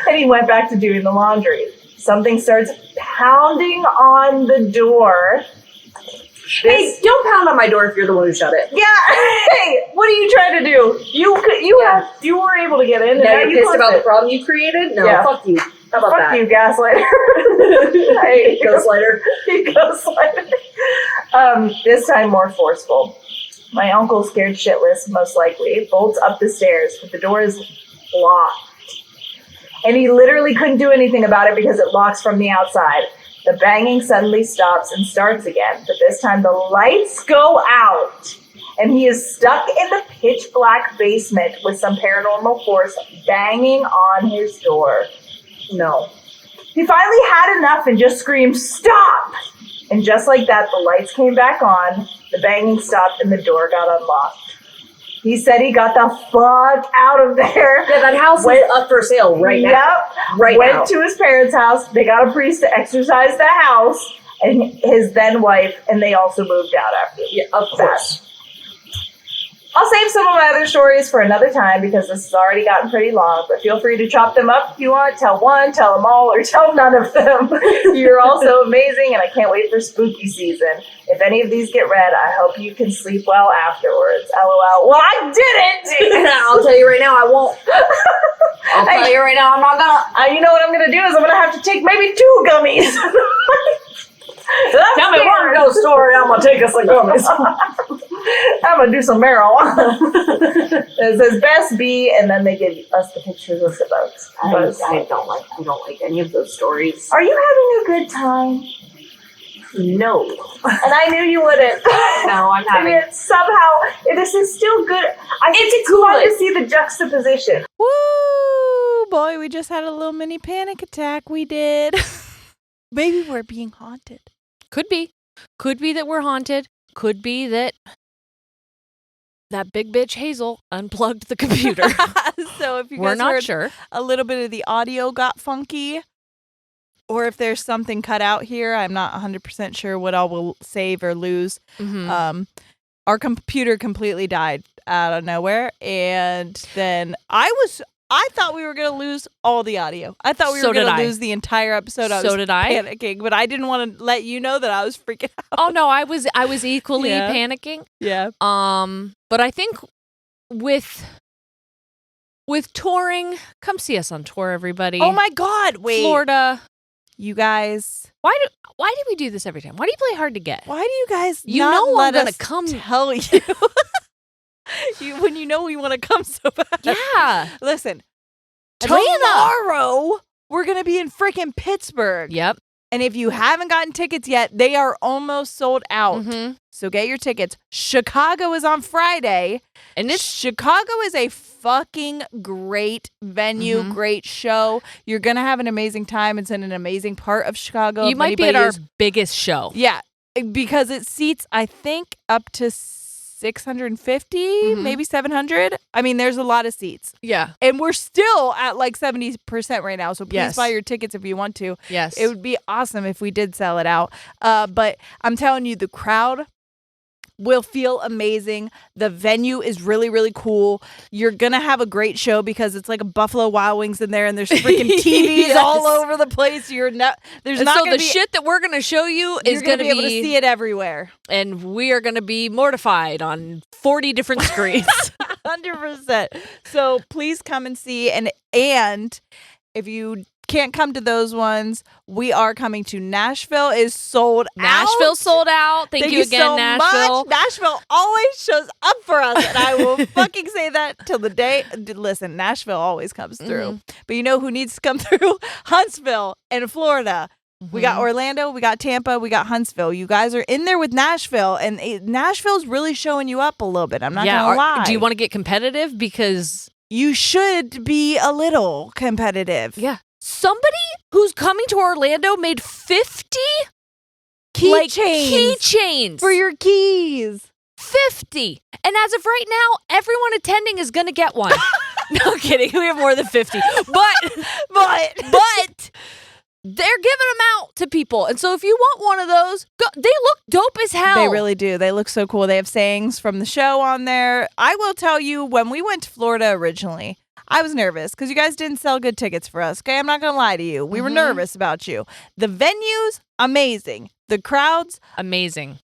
And he went back to doing the laundry. Something starts pounding on the door. Hey, don't pound on my door if you're the one who shut it. Yeah. Hey, what are you trying to do? You were able to get in. Now you're pissed about the problem you created? No, Yeah. fuck you. How about that? Fuck you, gaslighter. Hey, Ghostlighter. Gaslighter. This time more forceful. My uncle, scared shitless, most likely, bolts up the stairs, but the door is locked. And he literally couldn't do anything about it because it locks from the outside. The banging suddenly stops and starts again, but this time the lights go out, and he is stuck in the pitch black basement with some paranormal force banging on his door. No. He finally had enough and just screamed, "Stop!" And just like that, the lights came back on, the banging stopped, and the door got unlocked. He said he got the fuck out of there. Yeah, that house is up for sale right now. Yep. Right Went now. to his parents' house. They got a priest to exorcise the house and his then wife, and they also moved out after. Yeah, of course. I'll save some of my other stories for another time because this has already gotten pretty long, but feel free to chop them up if you want. Tell one, tell them all, or tell none of them. You're all so amazing, and I can't wait for spooky season. If any of these get read, I hope you can sleep well afterwards. LOL. Well, I didn't! I'll tell you right now, I won't. I'll tell you right now, I'm not gonna. You know what I'm going to do is I'm going to have to take maybe 2 gummies. Tell me one ghost story, I'm gonna take us some gummies. I'm gonna do some marijuana. It says best be, and then they give us the pictures of the bugs. I don't like any of those stories. Are you having a good time? No. And I knew you wouldn't. No, I'm And having. it somehow, this is still good. I think it's fun to see the juxtaposition. woo, boy, we just had a little mini panic attack. We did. Maybe we're being haunted. Could be. Could be that we're haunted. Could be that big bitch Hazel unplugged the computer. So if you We're guys not heard sure. a little bit of the audio got funky, or if there's something cut out here. I'm not 100% sure what all will save or lose. Our computer completely died out of nowhere, and then I thought we were going to lose all the audio. I thought we were going to lose the entire episode. I was panicking, but I didn't want to let you know that I was freaking out. Oh no, I was equally panicking. Yeah. But I think with touring, come see us on tour, everybody. Oh my God! Wait, Florida, you guys. Why do we do this every time? Why do you play hard to get? Why do you guys? You not know let I'm gonna us come tell you. When you know we want to come so bad. Yeah. Listen, Atlanta. tomorrow we're gonna be in freaking Pittsburgh. Yep. And if you haven't gotten tickets yet, they are almost sold out. Mm-hmm. So get your tickets. Chicago is on Friday. And Chicago is a fucking great venue, great show. You're going to have an amazing time. It's in an amazing part of Chicago. You might be at our biggest show. Yeah, because it seats, I think, up to 650, maybe 700. I mean, there's a lot of seats. Yeah. And we're still at like 70% right now. So please Yes. buy your tickets if you want to. Yes. It would be awesome if we did sell it out. But I'm telling you, the crowd will feel amazing. The venue is really, really cool. You're going to have a great show because it's like a Buffalo Wild Wings in there and there's freaking TVs Yes. all over the place. There's not so going to the be shit that we're going to show you is going to be able to see it everywhere. And we are going to be mortified on 40 different screens. 100%. So please come and see. And if you can't come to those ones, we are coming to Nashville. Is sold out. Nashville sold out. Thank you again, so Nashville. Much. Nashville always shows up for us, and I will fucking say that till the day. Listen, Nashville always comes through. But you know who needs to come through? Huntsville and Florida. We got Orlando, we got Tampa, we got Huntsville. You guys are in there with Nashville, and Nashville's really showing you up a little bit. I'm not gonna lie. Do you want to get competitive? Because you should be a little competitive. yeah. Somebody who's coming to Orlando made 50 keychains keychains for your keys. 50. And as of right now, everyone attending is going to get one. No kidding. We have more than 50. But they're giving them out to people. And so if you want one of those, they look dope as hell. They really do. They look so cool. They have sayings from the show on there. I will tell you, when we went to Florida originally, I was nervous because you guys didn't sell good tickets for us. Okay, I'm not going to lie to you. We were nervous about you. The venues, amazing. The crowds, amazing.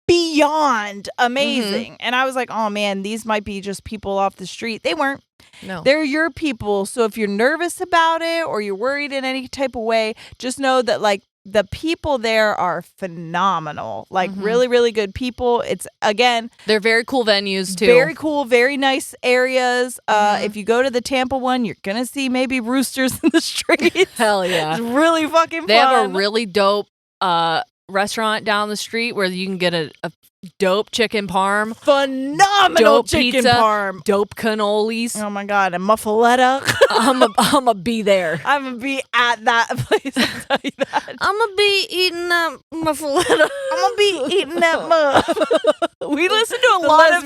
Beyond amazing. And I was like, oh man, these might be just people off the street. They weren't. No. They're your people. So if you're nervous about it or you're worried in any type of way, just know that like the people there are phenomenal. Like really, really good people. It's again, they're very cool venues too. Very cool, very nice areas. If you go to the Tampa one, you're gonna see maybe roosters in the streets. Hell yeah. It's really fucking fun. They have a really dope restaurant down the street where you can get a dope chicken parm, phenomenal dope chicken pizza, parm, dope cannolis. Oh my god, a muffaletta. I'm a be there. I'm gonna be at that place. I'll tell you that. I'm gonna be eating that muffaletta. I'm gonna be eating that muff. We listened to a lot of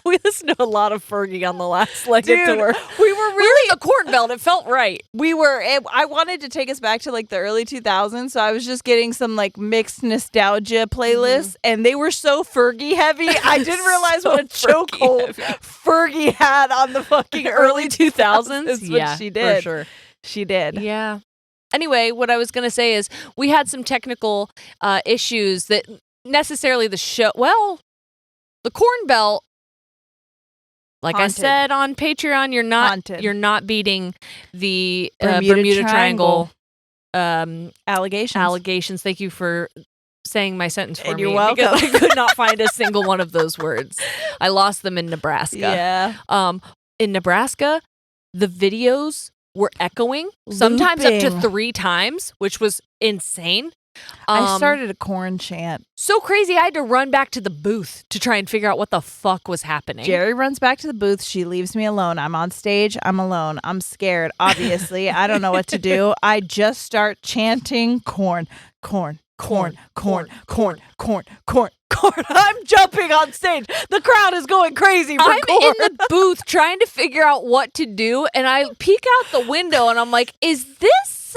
we listened to a lot of Fergie on the last leg of tour. We were really in the Corn Belt. It felt right. We were. I wanted to take us back to like the early 2000s, so I was just getting some like mixed nostalgia playlists, and they were so Fergie heavy. I didn't realize what a chokehold Fergie had on the fucking early 2000s. Is what she did. For sure. She did. Yeah. Anyway, what I was going to say is we had some technical issues that necessarily the Corn Belt, like Haunted. I said on Patreon, you're not beating the Bermuda Triangle allegations. Thank you for saying my sentence for and me. You're welcome. Because I could not find a single one of those words. I lost them in Nebraska. Yeah. In Nebraska, the videos were echoing, sometimes up to 3 times, which was insane. I started a corn chant. So crazy, I had to run back to the booth to try and figure out what the fuck was happening. Jerry runs back to the booth. She leaves me alone. I'm on stage. I'm alone. I'm scared, obviously. I don't know what to do. I just start chanting corn, corn, corn, corn, corn, corn, corn, corn. I'm jumping on stage. The crowd is going crazy for I'm corn. in the booth trying to figure out what to do, and I peek out the window, and I'm like, is this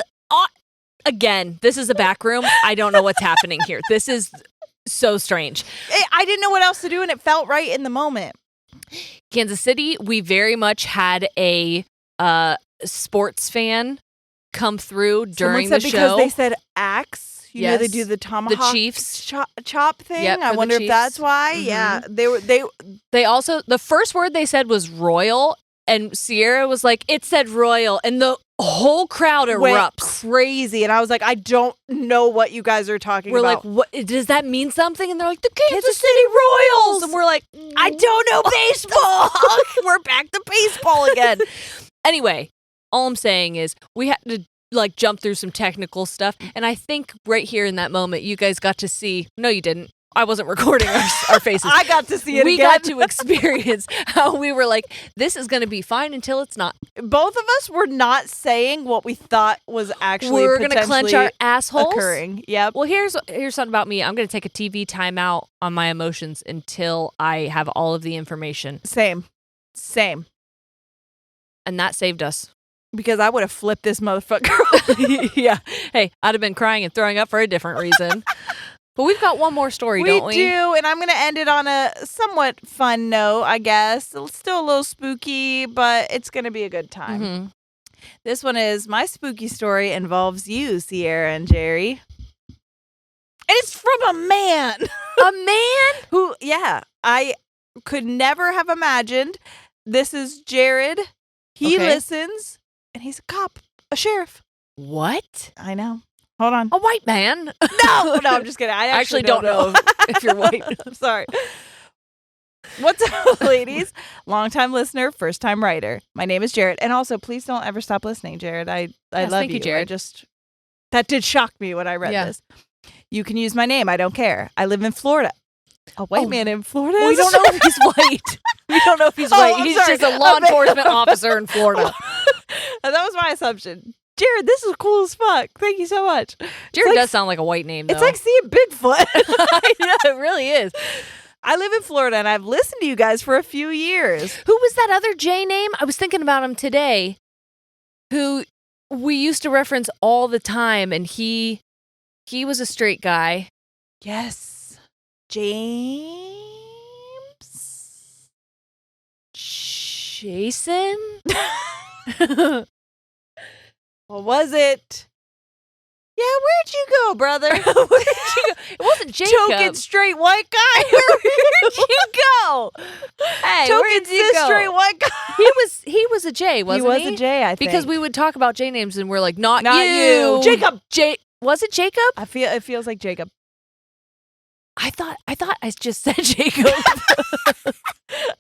Again, this is a back room. I don't know what's happening here. This is so strange. I didn't know what else to do, and it felt right in the moment. Kansas City, we very much had a sports fan come through during Someone the said show. because they said axe. You know they Yes. do the tomahawk, The Chiefs. chop thing. Yep, I for the wonder if Chiefs. that's why. Mhm. Yeah, They also, the first word they said was royal, and Sierra was like, it said royal, and the whole crowd went erupts. crazy, and I was like, I don't know what you guys are talking We're about. like, what does that mean something? And they're like, the Kansas City Royals. And we're like, I don't know baseball. We're back to baseball again. Anyway, all I'm saying is we had to like jump through some technical stuff. And I think right here in that moment, you guys got to see. No, you didn't. I wasn't recording our faces. I got to see it We again. got to experience how we were like, this is going to be fine until it's not. Both of us were not saying what we thought was actually We're going to clench our assholes. occurring. Yep. Well, here's something about me. I'm going to take a TV timeout on my emotions until I have all of the information. Same. And that saved us. Because I would have flipped this motherfucker. Yeah. Hey, I'd have been crying and throwing up for a different reason. But we've got one more story, don't we? We do, and I'm going to end it on a somewhat fun note, I guess. It's still a little spooky, but it's going to be a good time. Mhm. This one is, my spooky story involves you, Sierra and Jerry. And it's from a man. A man? Who, yeah, I could never have imagined. This is Jared. He Okay. listens, and he's a cop, a sheriff. What? I know. Hold on. A white man? No, I'm just kidding. I actually don't know if you're white. I'm sorry. What's up, ladies? Longtime listener, first time writer. My name is Jared. And also, please don't ever stop listening, Jared. I Yes, love thank you, Jared. That did shock me when I read Yeah. this. You can use my name. I don't care. I live in Florida. A white Oh, man in Florida? We is a don't know if he's white. We don't know if he's Oh, white. I'm He's sorry. just a law Okay. enforcement officer in Florida. That was my assumption. Jared, this is cool as fuck. Thank you so much. Jared like- does sound like a white name, though. It's like seeing Bigfoot. I know, it really is. I live in Florida, and I've listened to you guys for a few years. Who was that other J name? I was thinking about him today, who we used to reference all the time, and he was a straight guy. Yes. James? Jason? What was it? Yeah, where'd you go, brother? Where'd you go? It wasn't Jacob. Token straight white guy. Where'd you go? Hey, Token where did you cis go? straight white guy. He was a J, wasn't he? He was a J, I think. Because we would talk about J names and we're like, not Not you. Jacob. Was it Jacob? It feels like Jacob. I thought I just said Jacob.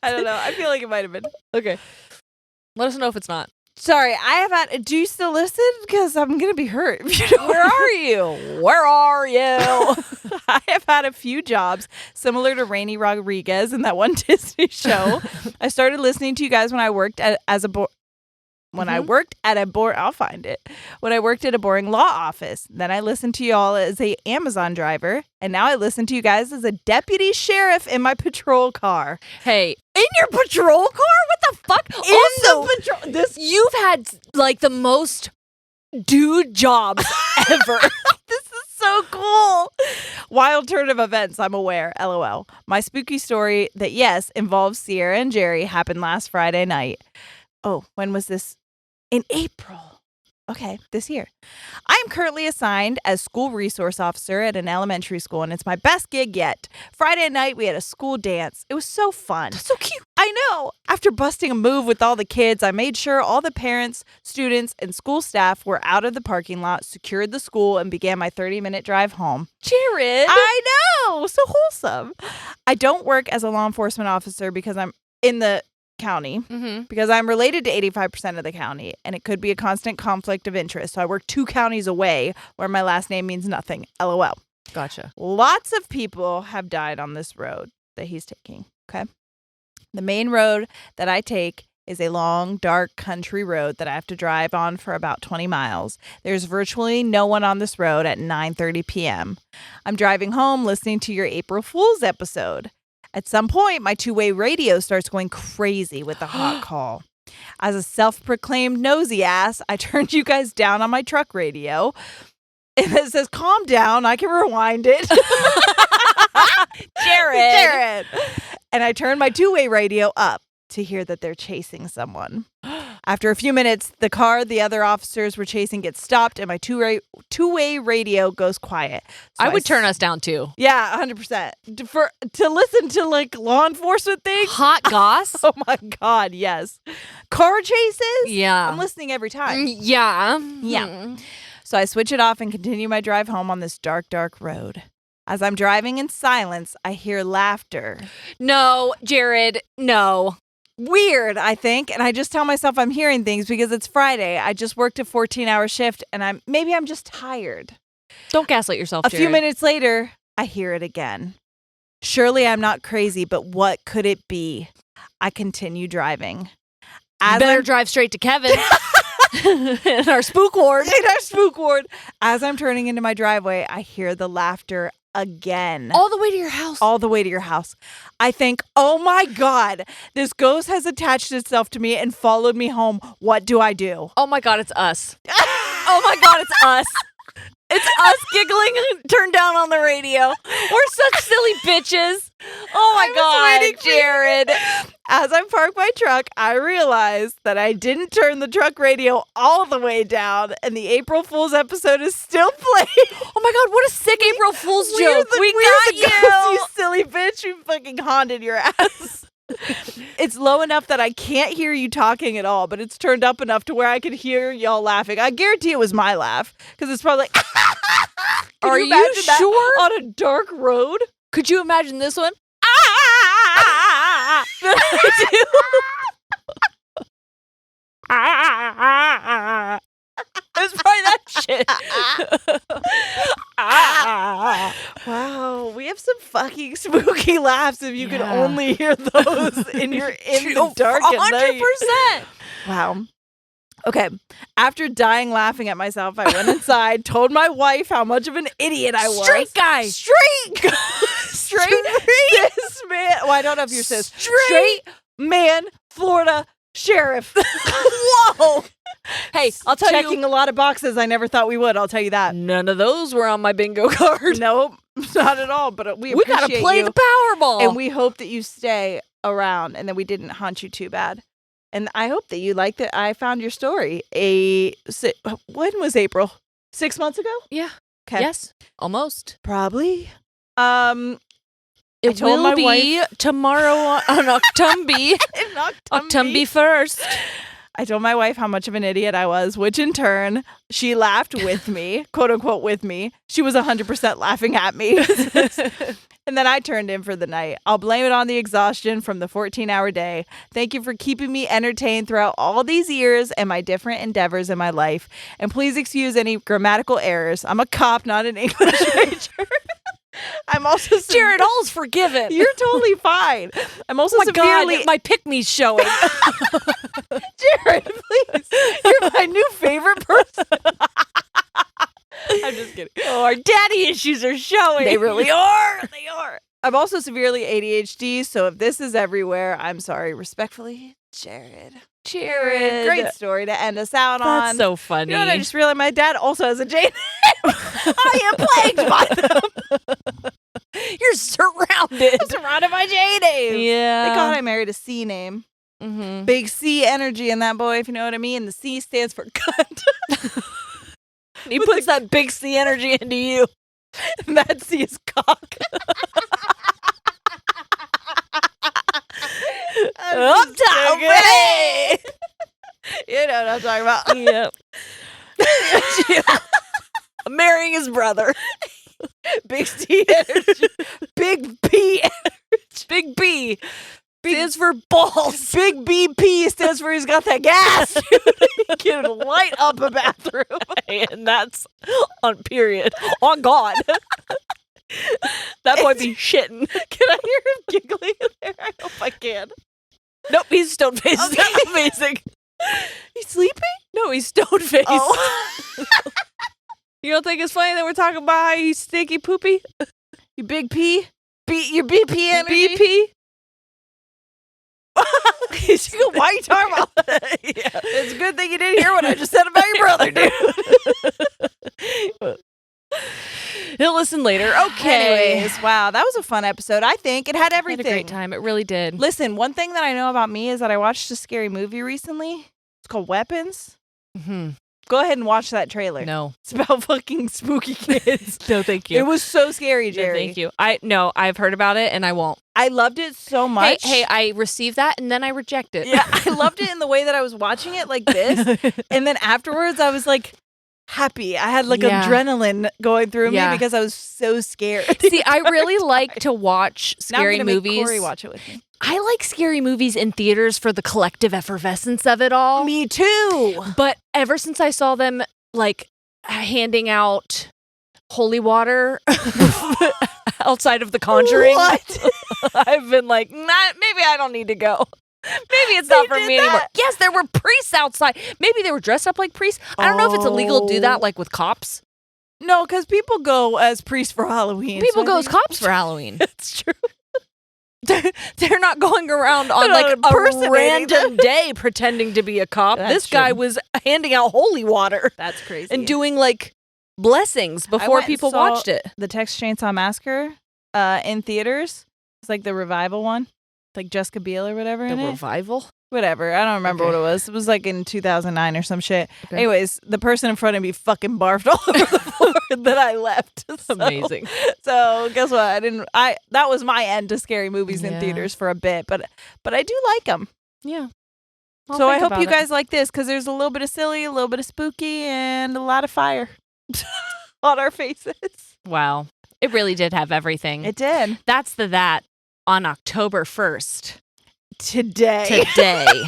I don't know. I feel like it might have been. Okay. Let us know if it's not. Sorry, I have had. Do you still listen? Because I'm gonna be hurt. If you don't Where are you? Where are you? I have had a few jobs similar to Rainy Rodriguez in that one Disney show. I started listening to you guys when I worked at I'll find it. When I worked at a boring law office. Then I listened to y'all as a Amazon driver, and now I listen to you guys as a deputy sheriff in my patrol car. Hey, in your patrol car? What the fuck? You've had like the most dude jobs ever. This is so cool. Wild turn of events, I'm aware. LOL. My spooky story that, yes, involves Sierra and Jerry happened last Friday night. Oh, when was this? In April. Okay, this year. I am currently assigned as school resource officer at an elementary school, and it's my best gig yet. Friday night, we had a school dance. It was so fun. That's so cute. I know. After busting a move with all the kids, I made sure all the parents, students, and school staff were out of the parking lot, secured the school, and began my 30-minute drive home. Jared. I know. So wholesome. I don't work as a law enforcement officer because I'm in the county, because I'm related to 85% of the county, and it could be a constant conflict of interest. So I work 2 counties away where my last name means nothing. LOL. Gotcha. Lots of people have died on this road that he's taking. Okay. The main road that I take is a long, dark country road that I have to drive on for about 20 miles. There's virtually no one on this road at 9:30 p.m. I'm driving home listening to your April Fool's episode. At some point, my 2-way radio starts going crazy with the hot call. As a self-proclaimed nosy ass, I turned you guys down on my truck radio. And it says, calm down. I can rewind it. Jared. And I turned my two-way radio up to hear that they're chasing someone. After a few minutes, the car the other officers were chasing gets stopped and my two-way radio goes quiet. So I would turn us down too. Yeah, 100%. To listen to like law enforcement things. Hot goss? Oh my God, yes. Car chases? Yeah. I'm listening every time. Yeah. Yeah. So I switch it off and continue my drive home on this dark, dark road. As I'm driving in silence, I hear laughter. No, Jared, no. Weird, I think. And I just tell myself I'm hearing things because it's Friday. I just worked a 14-hour shift and I'm just tired. Don't gaslight yourself, A Jared. few minutes later, I hear it again. Surely I'm not crazy, but what could it be? I continue driving. You better drive straight to Kevin. In our spook ward. As I'm turning into my driveway, I hear the laughter again. All the way to your house. All the way to your house. I think, oh my God, this ghost has attached itself to me and followed me home. What do I do? Oh my God, it's us. Oh my God, it's us. It's us giggling turned down on the radio. We're such silly bitches. Oh my God, Jared. As I park my truck, I realize that I didn't turn the truck radio all the way down and the April Fool's episode is still playing. Oh my God, what a sick April Fool's joke. We got the ghost, you silly bitch. You fucking haunted your ass. It's low enough that I can't hear you talking at all, but it's turned up enough to where I could hear y'all laughing. I guarantee it was my laugh because it's probably like, Are you sure? On a dark road? Could you imagine this one? It's probably that shit. Wow, we have some fucking spooky laughs if you can only hear those in the dark at night. 100%. Wow. Okay. After dying laughing at myself, I went inside, told my wife how much of an idiot I was. Straight guy. Straight cis man. Well, I don't know if you're cis. Straight man, Florida sheriff. Whoa. Hey, I'll tell Checking a lot of boxes I never thought we would. I'll tell you that. None of those were on my bingo card. Nope, not at all. But we gotta play you, the Powerball, and we hope that you stay around, and that we didn't haunt you too bad. And I hope that you like that. I found your story. When was April? 6 months ago? Yeah. Okay. Yes. Almost. Probably. It will be tomorrow on Octumby. Octumby 1st. I told my wife how much of an idiot I was, which in turn, she laughed with me, quote unquote with me. She was 100% laughing at me. And then I turned in for the night. I'll blame it on the exhaustion from the 14-hour day. Thank you for keeping me entertained throughout all these years and my different endeavors in my life. And please excuse any grammatical errors. I'm a cop, not an English major. I'm also Jared, all's forgiven. You're totally fine. I'm also severely. God, my pick-me's showing. Jared, please. You're my new favorite person. I'm just kidding. Oh, our daddy issues are showing. They really are. They are. I'm also severely ADHD, so if this is everywhere, I'm sorry. Respectfully, Jared. Great story to end us out on. That's so funny. You know what? I just realized my dad also has a J name. I am plagued by them. You're surrounded. I'm surrounded by J names. Yeah. Thank God I married a C name. Mm-hmm. Big C energy in that boy, if you know what I mean. The C stands for cunt. He puts that big C energy into you. And that C is cock. Up top, hey! You know what I'm talking about. Yep. I'm marrying his brother. Big C energy. Big P energy. Big B. Stands for balls. Big BP stands for he's got that gas. He can light up a bathroom. And that's on period. On God. That boy be shitting. Can I hear him giggling in there? I hope I can. Nope, he's stone-faced. Okay. Amazing. He's sleeping? No, he's stone-faced. Oh. You don't think it's funny that we're talking about how he's stinky poopy? You big P? Your BP energy? BP? She go, why are you talking about that? Yeah. It's a good thing you didn't hear what I just said about your brother, dude. He'll listen later. Okay. Anyways, wow, that was a fun episode. I think it had I everything. had a great time. It really did. Listen, one thing that I know about me is that I watched a scary movie recently. It's called Weapons. Mm-hmm. Go ahead and watch that trailer. No. It's about fucking spooky kids. No, thank you. It was so scary, No, Jerry. thank you. I've heard about it and I won't. I loved it so much. Hey, I receive that and then I reject it. Yeah, I loved it in the way that I was watching it like this. And then afterwards, I was like happy. I had like Yeah. adrenaline going through Yeah. me because I was so scared. See, I really like to watch Now I'm scary gonna make movies. Corey watch it with me. I like scary movies in theaters for the collective effervescence of it all. Me too. But ever since I saw them like handing out holy water outside of The Conjuring, What? I've been like, maybe I don't need to go. Maybe it's not for did me anymore. that? Yes, there were priests outside. Maybe they were dressed up like priests. I don't know if it's illegal to do that, Oh. like with cops. No, because people go as priests for Halloween. People so I go as think- cops for Halloween. That's true. They're not going around on They're like not a impersonating random day pretending to be a cop. That's This guy true. was handing out holy water That's crazy. and doing like blessings I before went and people saw watched it. the Texas Chainsaw Massacre in theaters. It's like the revival one, like Jessica Biel or whatever The in it. revival? Whatever. I don't remember Okay. what it was. It was like in 2009 or some shit. Okay. Anyways, the person in front of me fucking barfed all over the floor that I left. So- Amazing. So guess what? That was my end to scary movies in Yeah. theaters for a bit, but I do like them. Yeah. So I hope you guys like this because there's a little bit of silly, a little bit of spooky, and a lot of fire on our faces. Wow. It really did have everything. It did. That's that on October 1st. Today. Today.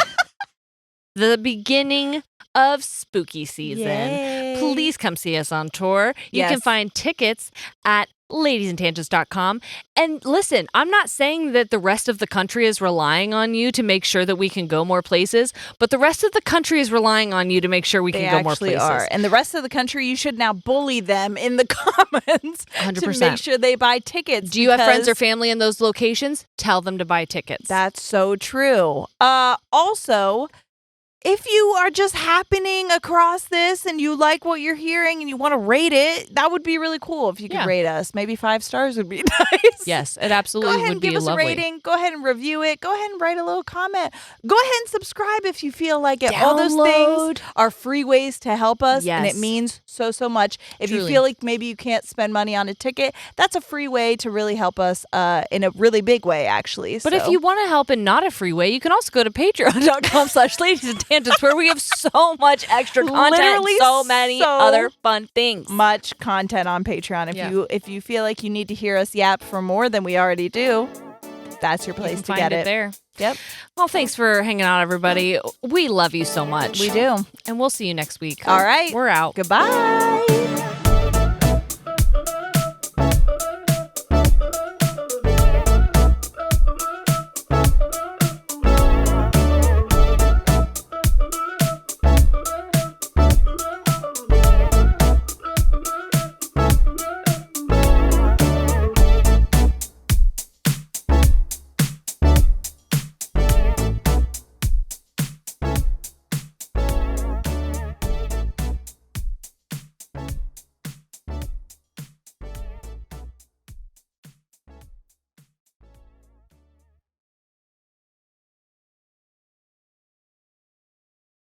The beginning of spooky season. Yay. Please come see us on tour. You can Yes. find tickets at ladiesandtangents.com. And listen, I'm not saying that the rest of the country is relying on you to make sure that we can go more places, but the rest of the country is relying on you to make sure we They can go more actually places. are. And the rest of the country, you should now bully them in the comments 100%. to make sure they buy tickets. Do you have friends or because family in those locations? Tell them to buy tickets. That's so true. Also, if you are just happening across this and you like what you're hearing and you want to rate it, that would be really cool if you could Yeah. rate us. Maybe 5 stars would be nice. Yes, it Go absolutely ahead would and be give us lovely. a rating. Go ahead and review it. Go ahead and write a little comment. Go ahead and subscribe if you feel like it. All those Download. things are free ways to help us, and it Yes. means so much. If you Truly. feel like maybe you can't spend money on a ticket, that's a free way to really help us in a really big way, actually. But if you want to help in not a free way, you can also go to patreon.com/ladiesandtangents where we have so much extra content, Literally and so many so other fun things. much content on Patreon. If you feel like you need to hear us yap for more than we already do, that's your You place can to find get it it. there. Yep, Well, thanks for hanging out, everybody. We love you so much. we do. And we'll see you next week. All right. We're out. Goodbye.